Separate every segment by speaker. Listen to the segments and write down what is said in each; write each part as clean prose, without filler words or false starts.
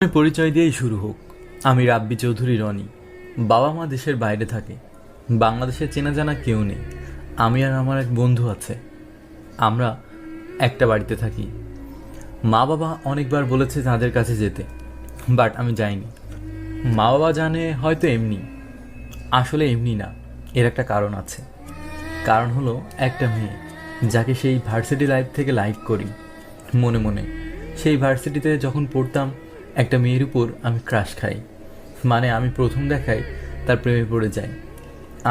Speaker 1: পরিচয় দিয়েই শুরু হোক। আমি রাব্বি চৌধুরী রনি। বাবা মা দেশের বাইরে থাকে, বাংলাদেশে চেনা জানা কেউ নেই। আমি আর আমার এক বন্ধু আছে, আমরা একটা বাড়িতে থাকি। মা বাবা অনেকবার বলেছে তাদের কাছে যেতে, বাট আমি যাইনি। মা বাবা জানে হয়তো এমনি, আসলে এমনি না, এর একটা কারণ আছে। কারণ হলো একটা মেয়ে, যাকে সেই ভার্সিটি লাইফ থেকে লাইক করি মনে মনে। সেই ভার্সিটিতে যখন পড়তাম, একটা মেয়ের উপর আমি ক্রাশ খাই, মানে আমি প্রথম দেখাই তার প্রেমে পড়ে যাই।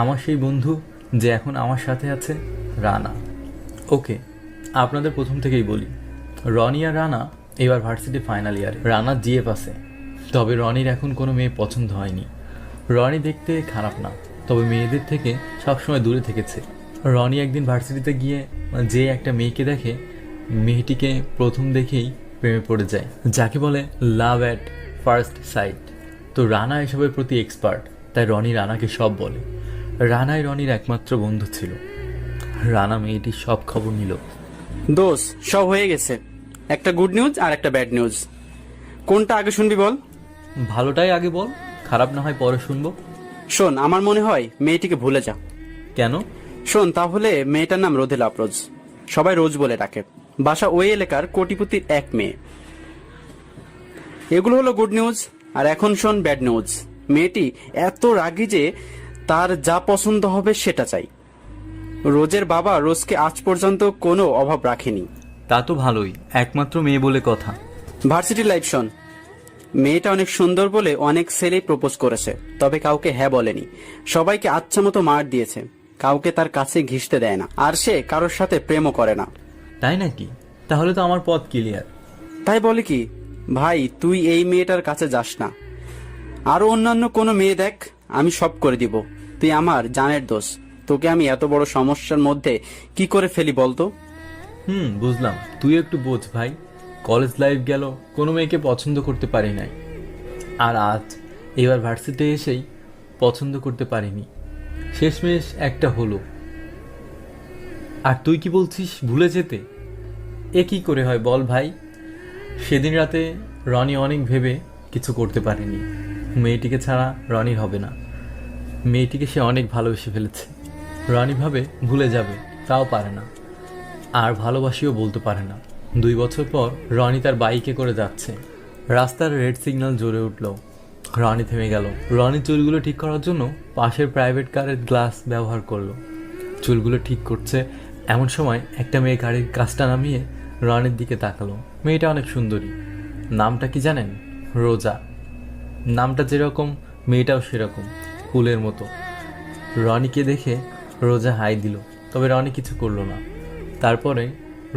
Speaker 1: আমার সেই বন্ধু যে এখন আমার সাথে আছে, রানা। ওকে, আপনাদের প্রথম থেকেই বলি, রনি আর রানা এবার ভার্সিটি ফাইনাল ইয়ারে। রানা জিএফ আছে, তবে রনির এখন কোনো মেয়ে পছন্দ হয়নি। রনি দেখতে খারাপ না, তবে মেয়েদের থেকে সবসময় দূরে থেকেছে। রনি একদিন ভার্সিটিতে গিয়ে যে একটা মেয়েকে দেখে, মেয়েটিকে প্রথম দেখেই প্রেমে পড়ে যায়, যাকে বলে লাভ অ্যাট ফার্স্ট সাইট। তো রানা এসবের প্রতি এক্সপার্ট, তাই রনি রানাকে সব বলে। রানাই রনির একমাত্র বন্ধু ছিল। রানা মেয়েটির সব খবর নিল।
Speaker 2: দোষ সব হয়ে গেছে, একটা গুড নিউজ আর একটা ব্যাড নিউজ। কোনটা আগে শুনবি বল?
Speaker 1: ভালোটাই আগে বল, খারাপ না হয় পরে শুনবো।
Speaker 2: শোন, আমার মনে হয় মেয়েটিকে ভুলে যা।
Speaker 1: কেন?
Speaker 2: শোন, তাহলে মেয়েটার নাম রোদেলা আফরোজ, সবাই রোজ বলে ডাকে। বাসা ওই এলাকার কোটিপতির এক মেয়ে। এগুলো হলো গুড নিউজ। আর এখন শোন ব্যাড নিউজ। মেয়েটি এত রাগী যে তার যা পছন্দ হবে সেটা চাই। রোজের বাবা রোজকে আজ পর্যন্ত কোনো অভাব রাখেনি।
Speaker 1: তা তো ভালোই, একমাত্র মেয়ে বলে কথা।
Speaker 2: ভার্সিটি লাইফ শোন, মেয়েটা অনেক সুন্দর বলে অনেক ছেলেই প্রপোজ করেছে, তবে কাউকে হ্যাঁ বলেনি। সবাইকে আচ্ছা মতো মার দিয়েছে, কাউকে তার কাছে ঘিসতে দেয় না, আর সে কারোর সাথে প্রেমও করে না।
Speaker 1: তাই নাকি? তাহলে তো আমার পথ ক্লিয়ার।
Speaker 2: তাই বলে কি ভাই, তুই এই মেয়েটার কাছে যাস না। আরো অন্যান্য কোনো মেয়ে দেখ, আমি সব করে দিব। তুই আমার জানের দোষ, তোকে আমি এত বড় সমস্যার মধ্যে কি করে ফেলি বলতো?
Speaker 1: বুঝলাম, তুই একটু বোঝ ভাই। কলেজ লাইফ গেল, কোনো মেয়েকে পছন্দ করতে পারি নাই, আর আজ এবার ভার্সিটিতে এসেই পছন্দ করতে পারিনি। শেষমেশ একটা হলো। আর তুই কি বলছিস ভুলে যেতে? এ কি করে হয় বল ভাই? সেদিন রাতে রনি অনেক ভেবে কিছু করতে পারেনি। মেয়েটিকে ছাড়া রনির হবে না। মেয়েটিকে সে অনেক ভালোবেসে ফেলেছে। রনি ভাবে ভুলে যাবে, তাও পারে না। আর ভালোবাসিও বলতে পারে না। 2 বছর পর রনি তার বাইকে করে যাচ্ছে, রাস্তার রেড সিগন্যাল জ্বলে উঠল। রনি থেমে গেল। রনি চুলগুলো ঠিক করার জন্য পাশের প্রাইভেট কারের গ্লাস ব্যবহার করলো। চুলগুলো ঠিক করছে এমন সময় একটা মেয়ে গাড়ির কাজটা নামিয়ে রনির দিকে তাকালো। মেয়েটা অনেক সুন্দরী। নামটা কি জানেন? রোজা। নামটা যেরকম, মেয়েটাও সেরকম, ফুলের মতো। রনিকে দেখে রোজা হাই দিল, তবে রনি কিছু করলো না। তারপরে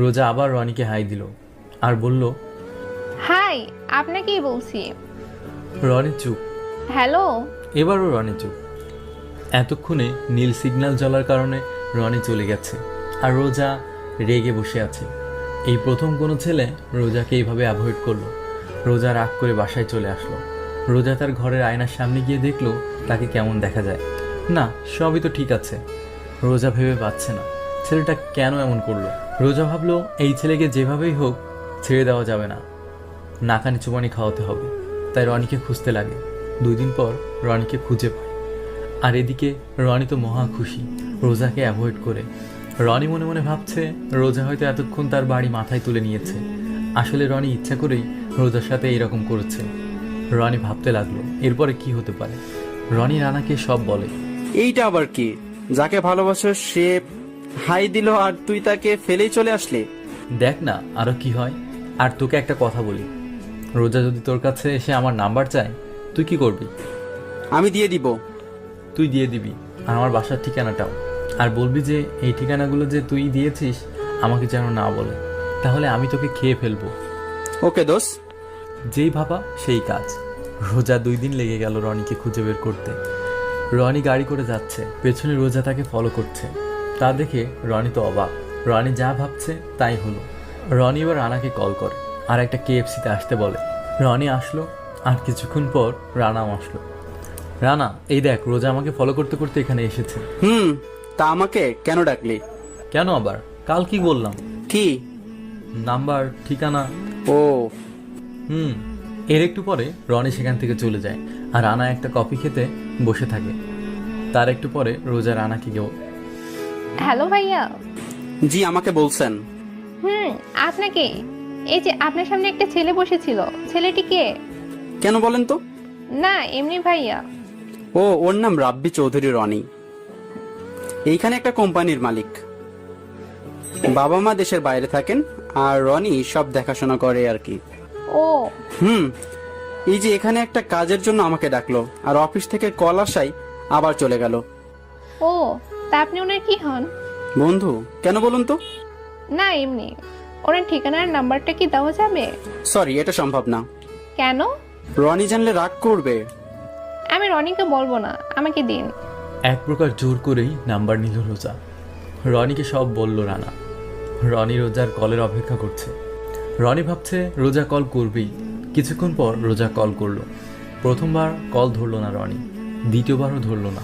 Speaker 1: রোজা আবার রনিকে হাই দিল আর বলল,
Speaker 3: হাই, আপনাকেই বলছি।
Speaker 1: রনি চুপ।
Speaker 3: হ্যালো।
Speaker 1: এবারও রনি চুপ। এতক্ষণে নীল সিগন্যাল জ্বলার কারণে রনি চলে গেছে, আর রোজা রেগে বসে আছে। এই প্রথম কোনো ছেলে রোজাকে এইভাবে অ্যাভয়েড করলো। রোজা রাগ করে বাসায় চলে আসলো। রোজা তার ঘরের আয়নার সামনে গিয়ে দেখলো তাকে কেমন দেখা যায়। না, সবই তো ঠিক আছে। রোজা ভেবে পাচ্ছে না ছেলেটা কেন এমন করলো। রোজা ভাবলো এই ছেলেকে যেভাবেই হোক ছেড়ে দেওয়া যাবে না, নাকানি চুবানি খাওয়াতে হবে। তাই রনিকে খুঁজতে লাগে। 2 দিন পর রনিকে খুঁজে পায়। আর এদিকে রনি তো মহা খুশি রোজাকে অ্যাভয়েড করে। রনি মনে মনে ভাবছে রোজা হয়তো এতক্ষণ তার বাড়ি মাথায় তুলে নিয়েছে। আসলে রনি ইচ্ছা করেই রোজার সাথে এরকম করেছে। রনি ভাবতে লাগলো এরপরে কি হতে পারে। রনি রানাকে সব বলে।
Speaker 2: এইটা আবার কি? যাকে ভালোবাসো সে হাই দিল আর তুই তাকে ফেলেই চলে আসলি?
Speaker 1: দেখ না আরো কি হয়। আর তোকে একটা কথা বলি, রোজা যদি তোর কাছে এসে আমার নাম্বার চায়, তুই কি করবি?
Speaker 2: আমি দিয়ে দিব।
Speaker 1: তুই দিয়ে দিবি, আর আমার বাসার ঠিকানাটাও। আর বলবি যে এই ঠিকানাগুলো যে তুই দিয়েছিস আমাকে যেন না বলে, তাহলে আমি তোকে খেয়ে ফেলবো।
Speaker 2: ওকে দোষ।
Speaker 1: যেই ভাবা সেই কাজ। রোজা 2 দিন লেগে গেল রনিকে খুঁজে বের করতে। রনি গাড়ি করে যাচ্ছে, পেছনে রোজা তাকে ফলো করছে। তা দেখে রনি তো অবাক। রনি যা ভাবছে তাই হলো। রনি এবার রানাকে কল করে আর একটা কেএফসিতে আসতে বলে। রনি আসলো, আর কিছুক্ষণ পর রানাও আসলো। রানা, এই দেখ রোজা আমাকে ফলো করতে করতে এখানে এসেছে।
Speaker 2: তা আমাকে কেন ডাকলি?
Speaker 1: কেন আবার? কাল কি বললাম?
Speaker 2: কি?
Speaker 1: নাম্বার, ঠিকানা।
Speaker 2: ও,
Speaker 1: এর একটু পরে রনি সেখান থেকে চলে যায় আর রানা একটা কফি খেতে বসে থাকে। তার একটু পরে রোজা রানাকে গেও।
Speaker 3: হ্যালো ভাইয়া।
Speaker 2: জি, আমাকে বলছেন?
Speaker 3: আপনাকে। এই যে আপনার সামনে একটা ছেলে বসেছিল, ছেলেটি কে?
Speaker 2: কেন বলেন তো?
Speaker 3: না এমনি ভাইয়া।
Speaker 2: ও, ওর নাম রাব্বি চৌধুরী রনি। এইখানে একটা কোম্পানির মালিক। বাবা মা দেশের বাইরে থাকেন আর রনি সব দেখাশোনা করে আর কি।
Speaker 3: ও
Speaker 2: এই যে এখানে একটা কাজের জন্য আমাকে ডাকলো, আর অফিস থেকে কল আসায় আবার চলে গেল।
Speaker 3: ও, তা আপনি ওনার কি হন?
Speaker 2: বন্ধু? কেন বলুন তো?
Speaker 3: না এমনি। ওনার ঠিকানার নাম্বারটা কি দেওয়া যাবে?
Speaker 2: সরি, এটা সম্ভব না।
Speaker 3: কেন?
Speaker 2: রনি জানলে রাগ করবে।
Speaker 3: আমি রনিকে বলবো না, আমাকে দিন।
Speaker 1: এক প্রকার জোর করেই নাম্বার নিল রোজা। রনিকে সব বলল রানা। রনি রোজার কলের অপেক্ষা করছে। রনি ভাবছে রোজা কল করবেই। কিছুক্ষণ পর রোজা কল করলো। প্রথমবার কল ধরলো না রনি, দ্বিতীয়বারও ধরলো না।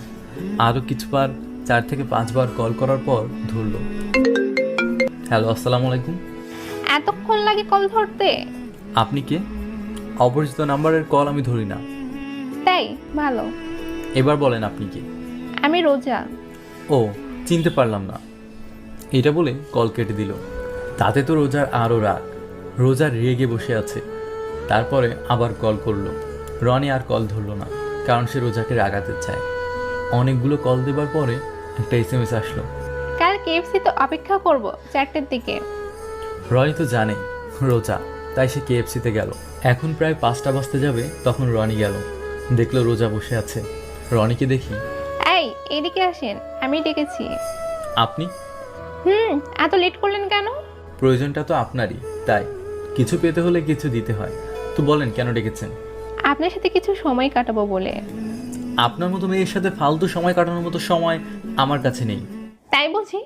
Speaker 1: আরও কিছুবার 4 থেকে 5 বার কল করার পর ধরলো। হ্যালো, আসসালামু আলাইকুম।
Speaker 3: এতক্ষণ লাগে কল ধরতে?
Speaker 1: আপনি কে? অপরিচিত নাম্বারের কল আমি ধরি না।
Speaker 3: তাই ভালো।
Speaker 1: এবার বলেন আপনি কে?
Speaker 3: আমি রোজা।
Speaker 1: ও, চিনতে পারলাম না। এটা বলে কল কেটে দিল। তাতে তো রোজার আরও রাগ। রোজা রেগে বসে আছে। তারপরে আবার কল করলো। রনি আর কল ধরলো না, কারণ সে রোজাকে রাগাতে চায়। অনেকগুলো কল দেবার পরে একটা SMS আসলো।
Speaker 3: কাল কেএফসি তো অপেক্ষা করব 4টের দিকে।
Speaker 1: রনি তো জানে রোজা, তাই সে KFC-তে গেল। এখন প্রায় 5টা বাজতে যাবে, তখন রনি গেল। দেখলো রোজা বসে আছে। রনিকে দেখি।
Speaker 3: এই এদিকে আসেন, আমি ডেকেছি।
Speaker 1: আপনি?
Speaker 3: এত লেট করলেন কেন?
Speaker 1: প্রয়োজনটা তো আপনারই, তাই কিছু পেতে হলে কিছু দিতে হয়। তো বলেন কেন ডেকেছেন?
Speaker 3: আপনার সাথে কিছু সময় কাটাবো বলে।
Speaker 1: আপনার মতো মেয়ের সাথে ফালতু সময় কাটানোর মতো সময় আমার কাছে নেই।
Speaker 3: তাই বুঝি?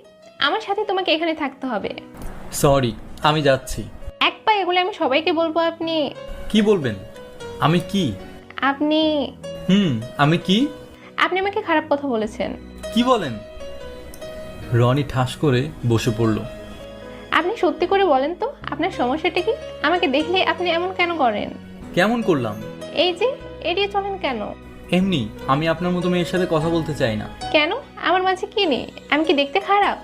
Speaker 3: আমার সাথে তোমাকে এখানে থাকতে হবে।
Speaker 1: সরি, আমি যাচ্ছি।
Speaker 3: এক পা এগুলো আমি সবাইকে বলবো। আপনি
Speaker 1: কি বলবেন? আমি কি?
Speaker 3: আপনি
Speaker 1: আমি কি?
Speaker 3: আপনি আমাকে খারাপ কথা বলেছেন।
Speaker 1: কি বলেন? রনি ঠাস করে বসে পড়ল।
Speaker 3: আপনি সত্যি করে বলেন তো, আপনার সমস্যাটা কি? আমাকে দেখলে আপনি এমন কেন করেন?
Speaker 1: কেমন করলাম?
Speaker 3: এই যে এড়িয়ে চলেন কেন?
Speaker 1: এমনি, আমি আপনার মতো মেয়ের সাথে কথা বলতে চাই না।
Speaker 3: কেন? আমার মাঝে কি নেই? আমি কি দেখতে খারাপ?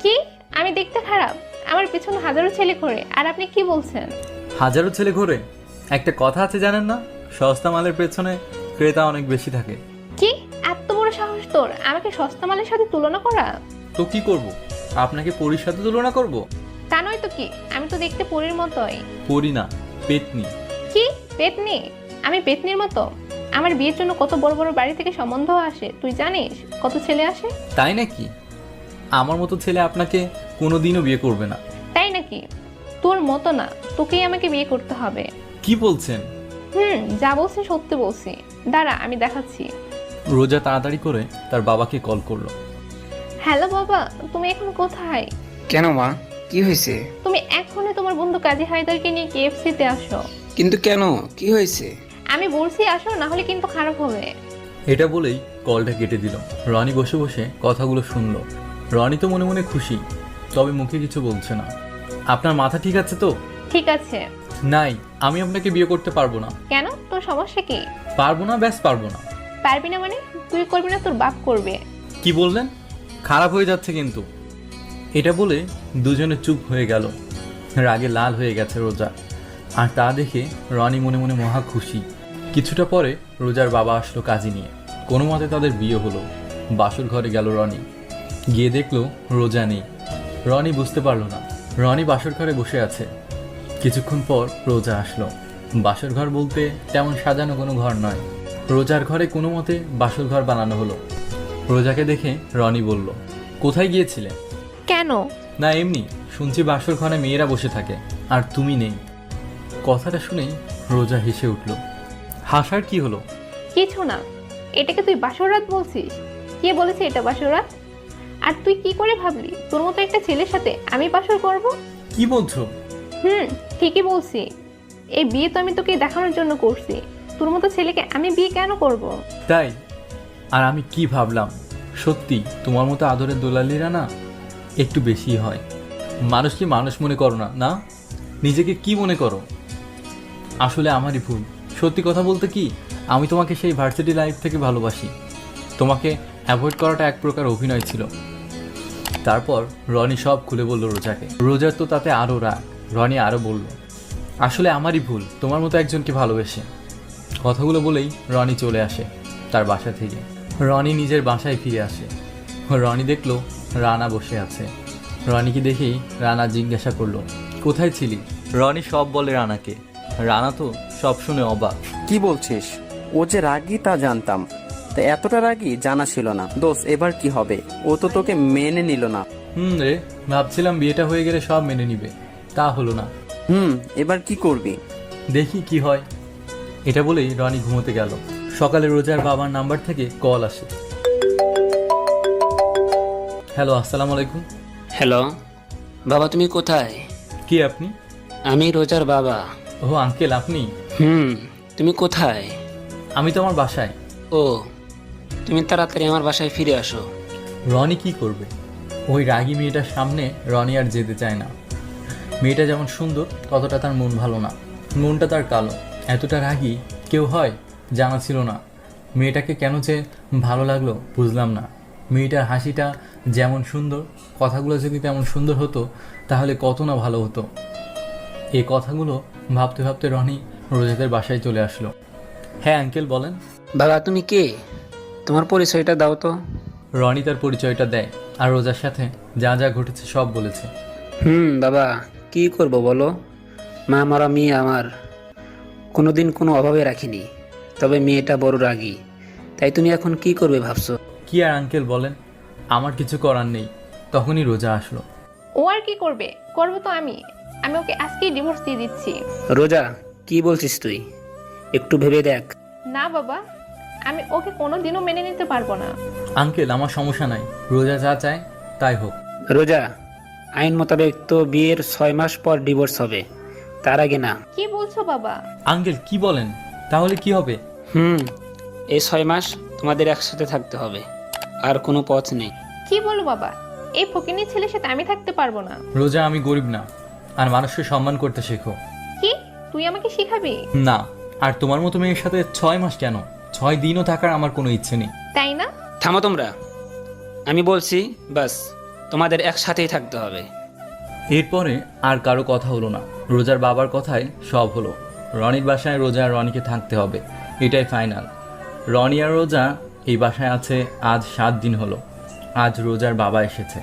Speaker 3: কি? আমি দেখতে খারাপ? আমার পিছনে হাজারো ছেলে ঘোরে, আর আপনি কি বলছেন?
Speaker 1: হাজারো ছেলে ঘোরে? একটা কথা আছে জানেন না? সস্তা মালের পেছনে ক্রেতা অনেক বেশি থাকে।
Speaker 3: কি এত বড় সাহস তোর আমাকে সস্তা মালের সাথে তুলনা করা?
Speaker 1: তো কি করব? আপনাকে পরীর সাথে তুলনা করব?
Speaker 3: তা নয় তো কি, আমি তো দেখতে পরীর মতোই।
Speaker 1: পরী না, পেতনি।
Speaker 3: কি পেতনি? আমি পেতনির মতো? আমার বিয়ের জন্য কত বড় বড় বাড়ি থেকে সম্বন্ধ আসে, তুই জানিস? কত ছেলে আসে।
Speaker 1: তাই নাকি? আমার মতো ছেলে আপনাকে কোনোদিনও বিয়ে করবে না।
Speaker 3: তাই নাকি? তোর মতো না, তোকেই আমাকে বিয়ে করতে হবে।
Speaker 1: কি বলছেন?
Speaker 3: যা বলছি সত্যি বলছি। দাঁড়া, আমি দেখাচ্ছি।
Speaker 1: রোজা তাড়াতাড়ি করে তার বাবাকে কল করলো।
Speaker 3: হ্যালো বাবা, তুমি এখন কোথায়?
Speaker 4: কেন মা, কি হয়েছে?
Speaker 3: তুমি এখনই তোমার বন্ধু কাজী হায়দারকে নিয়ে কেএফসিতে আসো।
Speaker 4: কিন্তু কেন, কি হয়েছে?
Speaker 3: আমি বলছি আসো, না হলে কিন্তু খারাপ হবে।
Speaker 1: এটা বলেই কলটা কেটে দিল। রনি বসে বসে কথাগুলো শুনলো। রনি তো মনে মনে খুশি, তবে মুখে কিছু বলছে না। আপনার মাথা ঠিক আছে তো?
Speaker 3: ঠিক আছে।
Speaker 1: নাই, আমি আপনাকে বিয়ে করতে পারবো না।
Speaker 3: কেন? তোর সমস্যা কি?
Speaker 1: পারবো না, ব্যাস পারবো না।
Speaker 3: পারবি না মানে? তুই করবি না, তোর বাপ করবে।
Speaker 1: কি বললেন? খারাপ হয়ে যাচ্ছে কিন্তু। এটা বলে দুজনে চুপ হয়ে গেল। রাগে লাল হয়ে গেছে রোজা। আর তা দেখে রনি মনে মনে মহা খুশি। কিছুটা পরে রোজার বাবা আসলো কাজী নিয়ে। কোনো মতে তাদের বিয়ে হলো। বাসর ঘরে গেল রনি। গিয়ে দেখলো রোজা নেই। রনি বুঝতে পারলো না। রনি বাসর ঘরে বসে আছে। কিছুক্ষণ পর রোজা আসলো। বাসর ঘর বলতে তেমন সাজানো কোনো ঘর নয়। রোজার ঘরে কোনো মতে বাসর ঘর বানানো হলো। রোজাকে দেখে রনি বলল, কোথায় গিয়েছিলে?
Speaker 3: কেন?
Speaker 1: না এমনি, শুনছি বাসর ঘরে মেয়েরা বসে থাকে আর তুমি নেই। কথাটা শুনেই রোজা হেসে উঠল। হাসার কি হলো?
Speaker 3: কিছু না। এটাকে তুই বাসরাত বলছিস? কে বলেছে এটা বাসরাত? আর তুই কি করে ভাবলি তোর মতো একটা ছেলের সাথে আমি বাসর করব?
Speaker 1: কি বলছো?
Speaker 3: ঠিকই বলছি। এই বিয়ে তো আমি তোকে দেখানোর জন্য করছি। তোর মতো ছেলেকে আমি বিয়ে কেন করব?
Speaker 1: তাই? আর আমি কি ভাবলাম, সত্যি তোমার মতো আদরের দোলালিরা না একটু বেশি হয়। মানুষ কি মানুষ মনে করো না? না, নিজেকে কি মনে করো? আসলে আমারই ভুল। সত্যি কথা বলতে কি, আমি তোমাকে সেই ভার্সিটি লাইফ থেকে ভালোবাসি। তোমাকে অ্যাভয়েড করাটা এক প্রকার অভিনয় ছিল। তারপর রনি সব খুলে বলল রোজাকে। রোজার তো তাতে আরও রাগ। রনি আরও বলল, আসলে আমারই ভুল তোমার মতো একজনকে ভালোবেসে। কথাগুলো বলেই রনি চলে আসে তার বাসা থেকে। রনি নিজের বাসায় ফিরে আসে। রনি দেখলো রানা বসে আছে। রনিকে দেখেই রানা জিজ্ঞাসা করলো, কোথায় ছিলি? রনি সব বলে রানাকে। রানা তো সব শুনে অবাক।
Speaker 2: কি বলছিস? ও যে রাগী তা জানতাম, তা এতটা রাগী জানা ছিল না। দোষ, এবার কি হবে? ও তো তোকে মেনে নিল না।
Speaker 1: রে, ভাবছিলাম বিয়েটা হয়ে গেলে সব মেনে নিবে, তা হলো না।
Speaker 2: এবার কি করবি?
Speaker 1: দেখি কি হয়। এটা বলেই রনি ঘুমোতে গেল। সকালে রোজার বাবার নাম্বার থেকে কল আসে। হ্যালো, আসসালামু আলাইকুম।
Speaker 4: হ্যালো বাবা, তুমি কোথায়?
Speaker 1: কি আপনি?
Speaker 4: আমি রোজার বাবা।
Speaker 1: ও আঙ্কেল, আপনি?
Speaker 4: তুমি কোথায়?
Speaker 1: আমি তো আমার বাসায়।
Speaker 4: ও, তুমি তাড়াতাড়ি আমার বাসায় ফিরে আসো।
Speaker 1: রনি কি করবে? ওই রাগী মেয়েটার সামনে রনি আর যেতে চায় না। মেয়েটা যেমন সুন্দর, ততটা তার মন ভালো না। মনটা তার কালো। এতটা রাগী কেউ হয় জানা ছিল না। মেয়েটাকে কেন যে ভালো লাগলো বুঝলাম না। মেয়েটার হাসিটা যেমন সুন্দর, কথাগুলো যদি তেমন সুন্দর হতো তাহলে কত না ভালো হতো। এই কথাগুলো ভাবতে ভাবতে রনি রোজাদের বাসায় চলে আসলো। হ্যাঁ আঙ্কেল, বলেন।
Speaker 4: বাবা, তুমি কে? তোমার পরিচয়টা দাও তো।
Speaker 1: রনি তার পরিচয়টা দেয় আর রোজার সাথে যা যা ঘটেছে সব বলেছে।
Speaker 4: বাবা, কি করব বলো? মা মারা মেয়ে আমার কোনোদিন কোনো অভাবে রাখিনি, তবে মেয়েটা বড় রাগী। তাই তুমি এখন কি করবে ভাবছো?
Speaker 1: কি আর আঙ্কেল বলেন, আমার কিছু করার নেই। তখনই রোজা আসলো।
Speaker 3: ও আর কি করবে? করবো তো আমি ওকে আজকেই ডিভোর্স দিয়ে দিচ্ছি।
Speaker 4: রোজা, কি বলছিস তুই? একটু ভেবে দেখ।
Speaker 3: না বাবা, আমি ওকে কোনোদিনও মেনে নিতে পারবো না।
Speaker 1: আঙ্কেল, আমার সমস্যা নাই, রোজা যা চায় তাই হোক।
Speaker 4: রোজা, আইন মোতাবেক তো বিয়ের 6 মাস পর ডিভোর্স হবে, তার আগে না।
Speaker 3: কি বলছো বাবা?
Speaker 1: আঙ্কেল কি বলেন? তাহলে কি হবে?
Speaker 4: এই 6 মাস তোমাদের একসাথে থাকতে হবে, আর কোনো পথ নেই।
Speaker 3: কি বলো বাবা? এই ফকিনীর ছেলের সাথে আমি থাকতে পারবো না।
Speaker 1: রোজা, আমি গরিব না, আর মানুষকে সম্মান করতে শেখো।
Speaker 3: কি তুই আমাকে শিখাবি?
Speaker 1: না, আর তোমার মতো মেয়ের সাথে 6 মাস কেন, 6 দিনও থাকার আমার কোনো ইচ্ছে নেই।
Speaker 3: তাই না?
Speaker 4: থামো তোমরা, আমি বলছি, বাস তোমাদের একসাথেই থাকতে হবে।
Speaker 1: এরপরে আর কারো কথা হলো না। রোজার বাবার কথায় সব হলো। রনির বাসায় রোজা আর রনিকে থাকতে হবে, এটাই ফাইনাল। রনি আর রোজা এই বাসায় আছে আজ 7 দিন হলো। আজ রোজার বাবা এসেছে,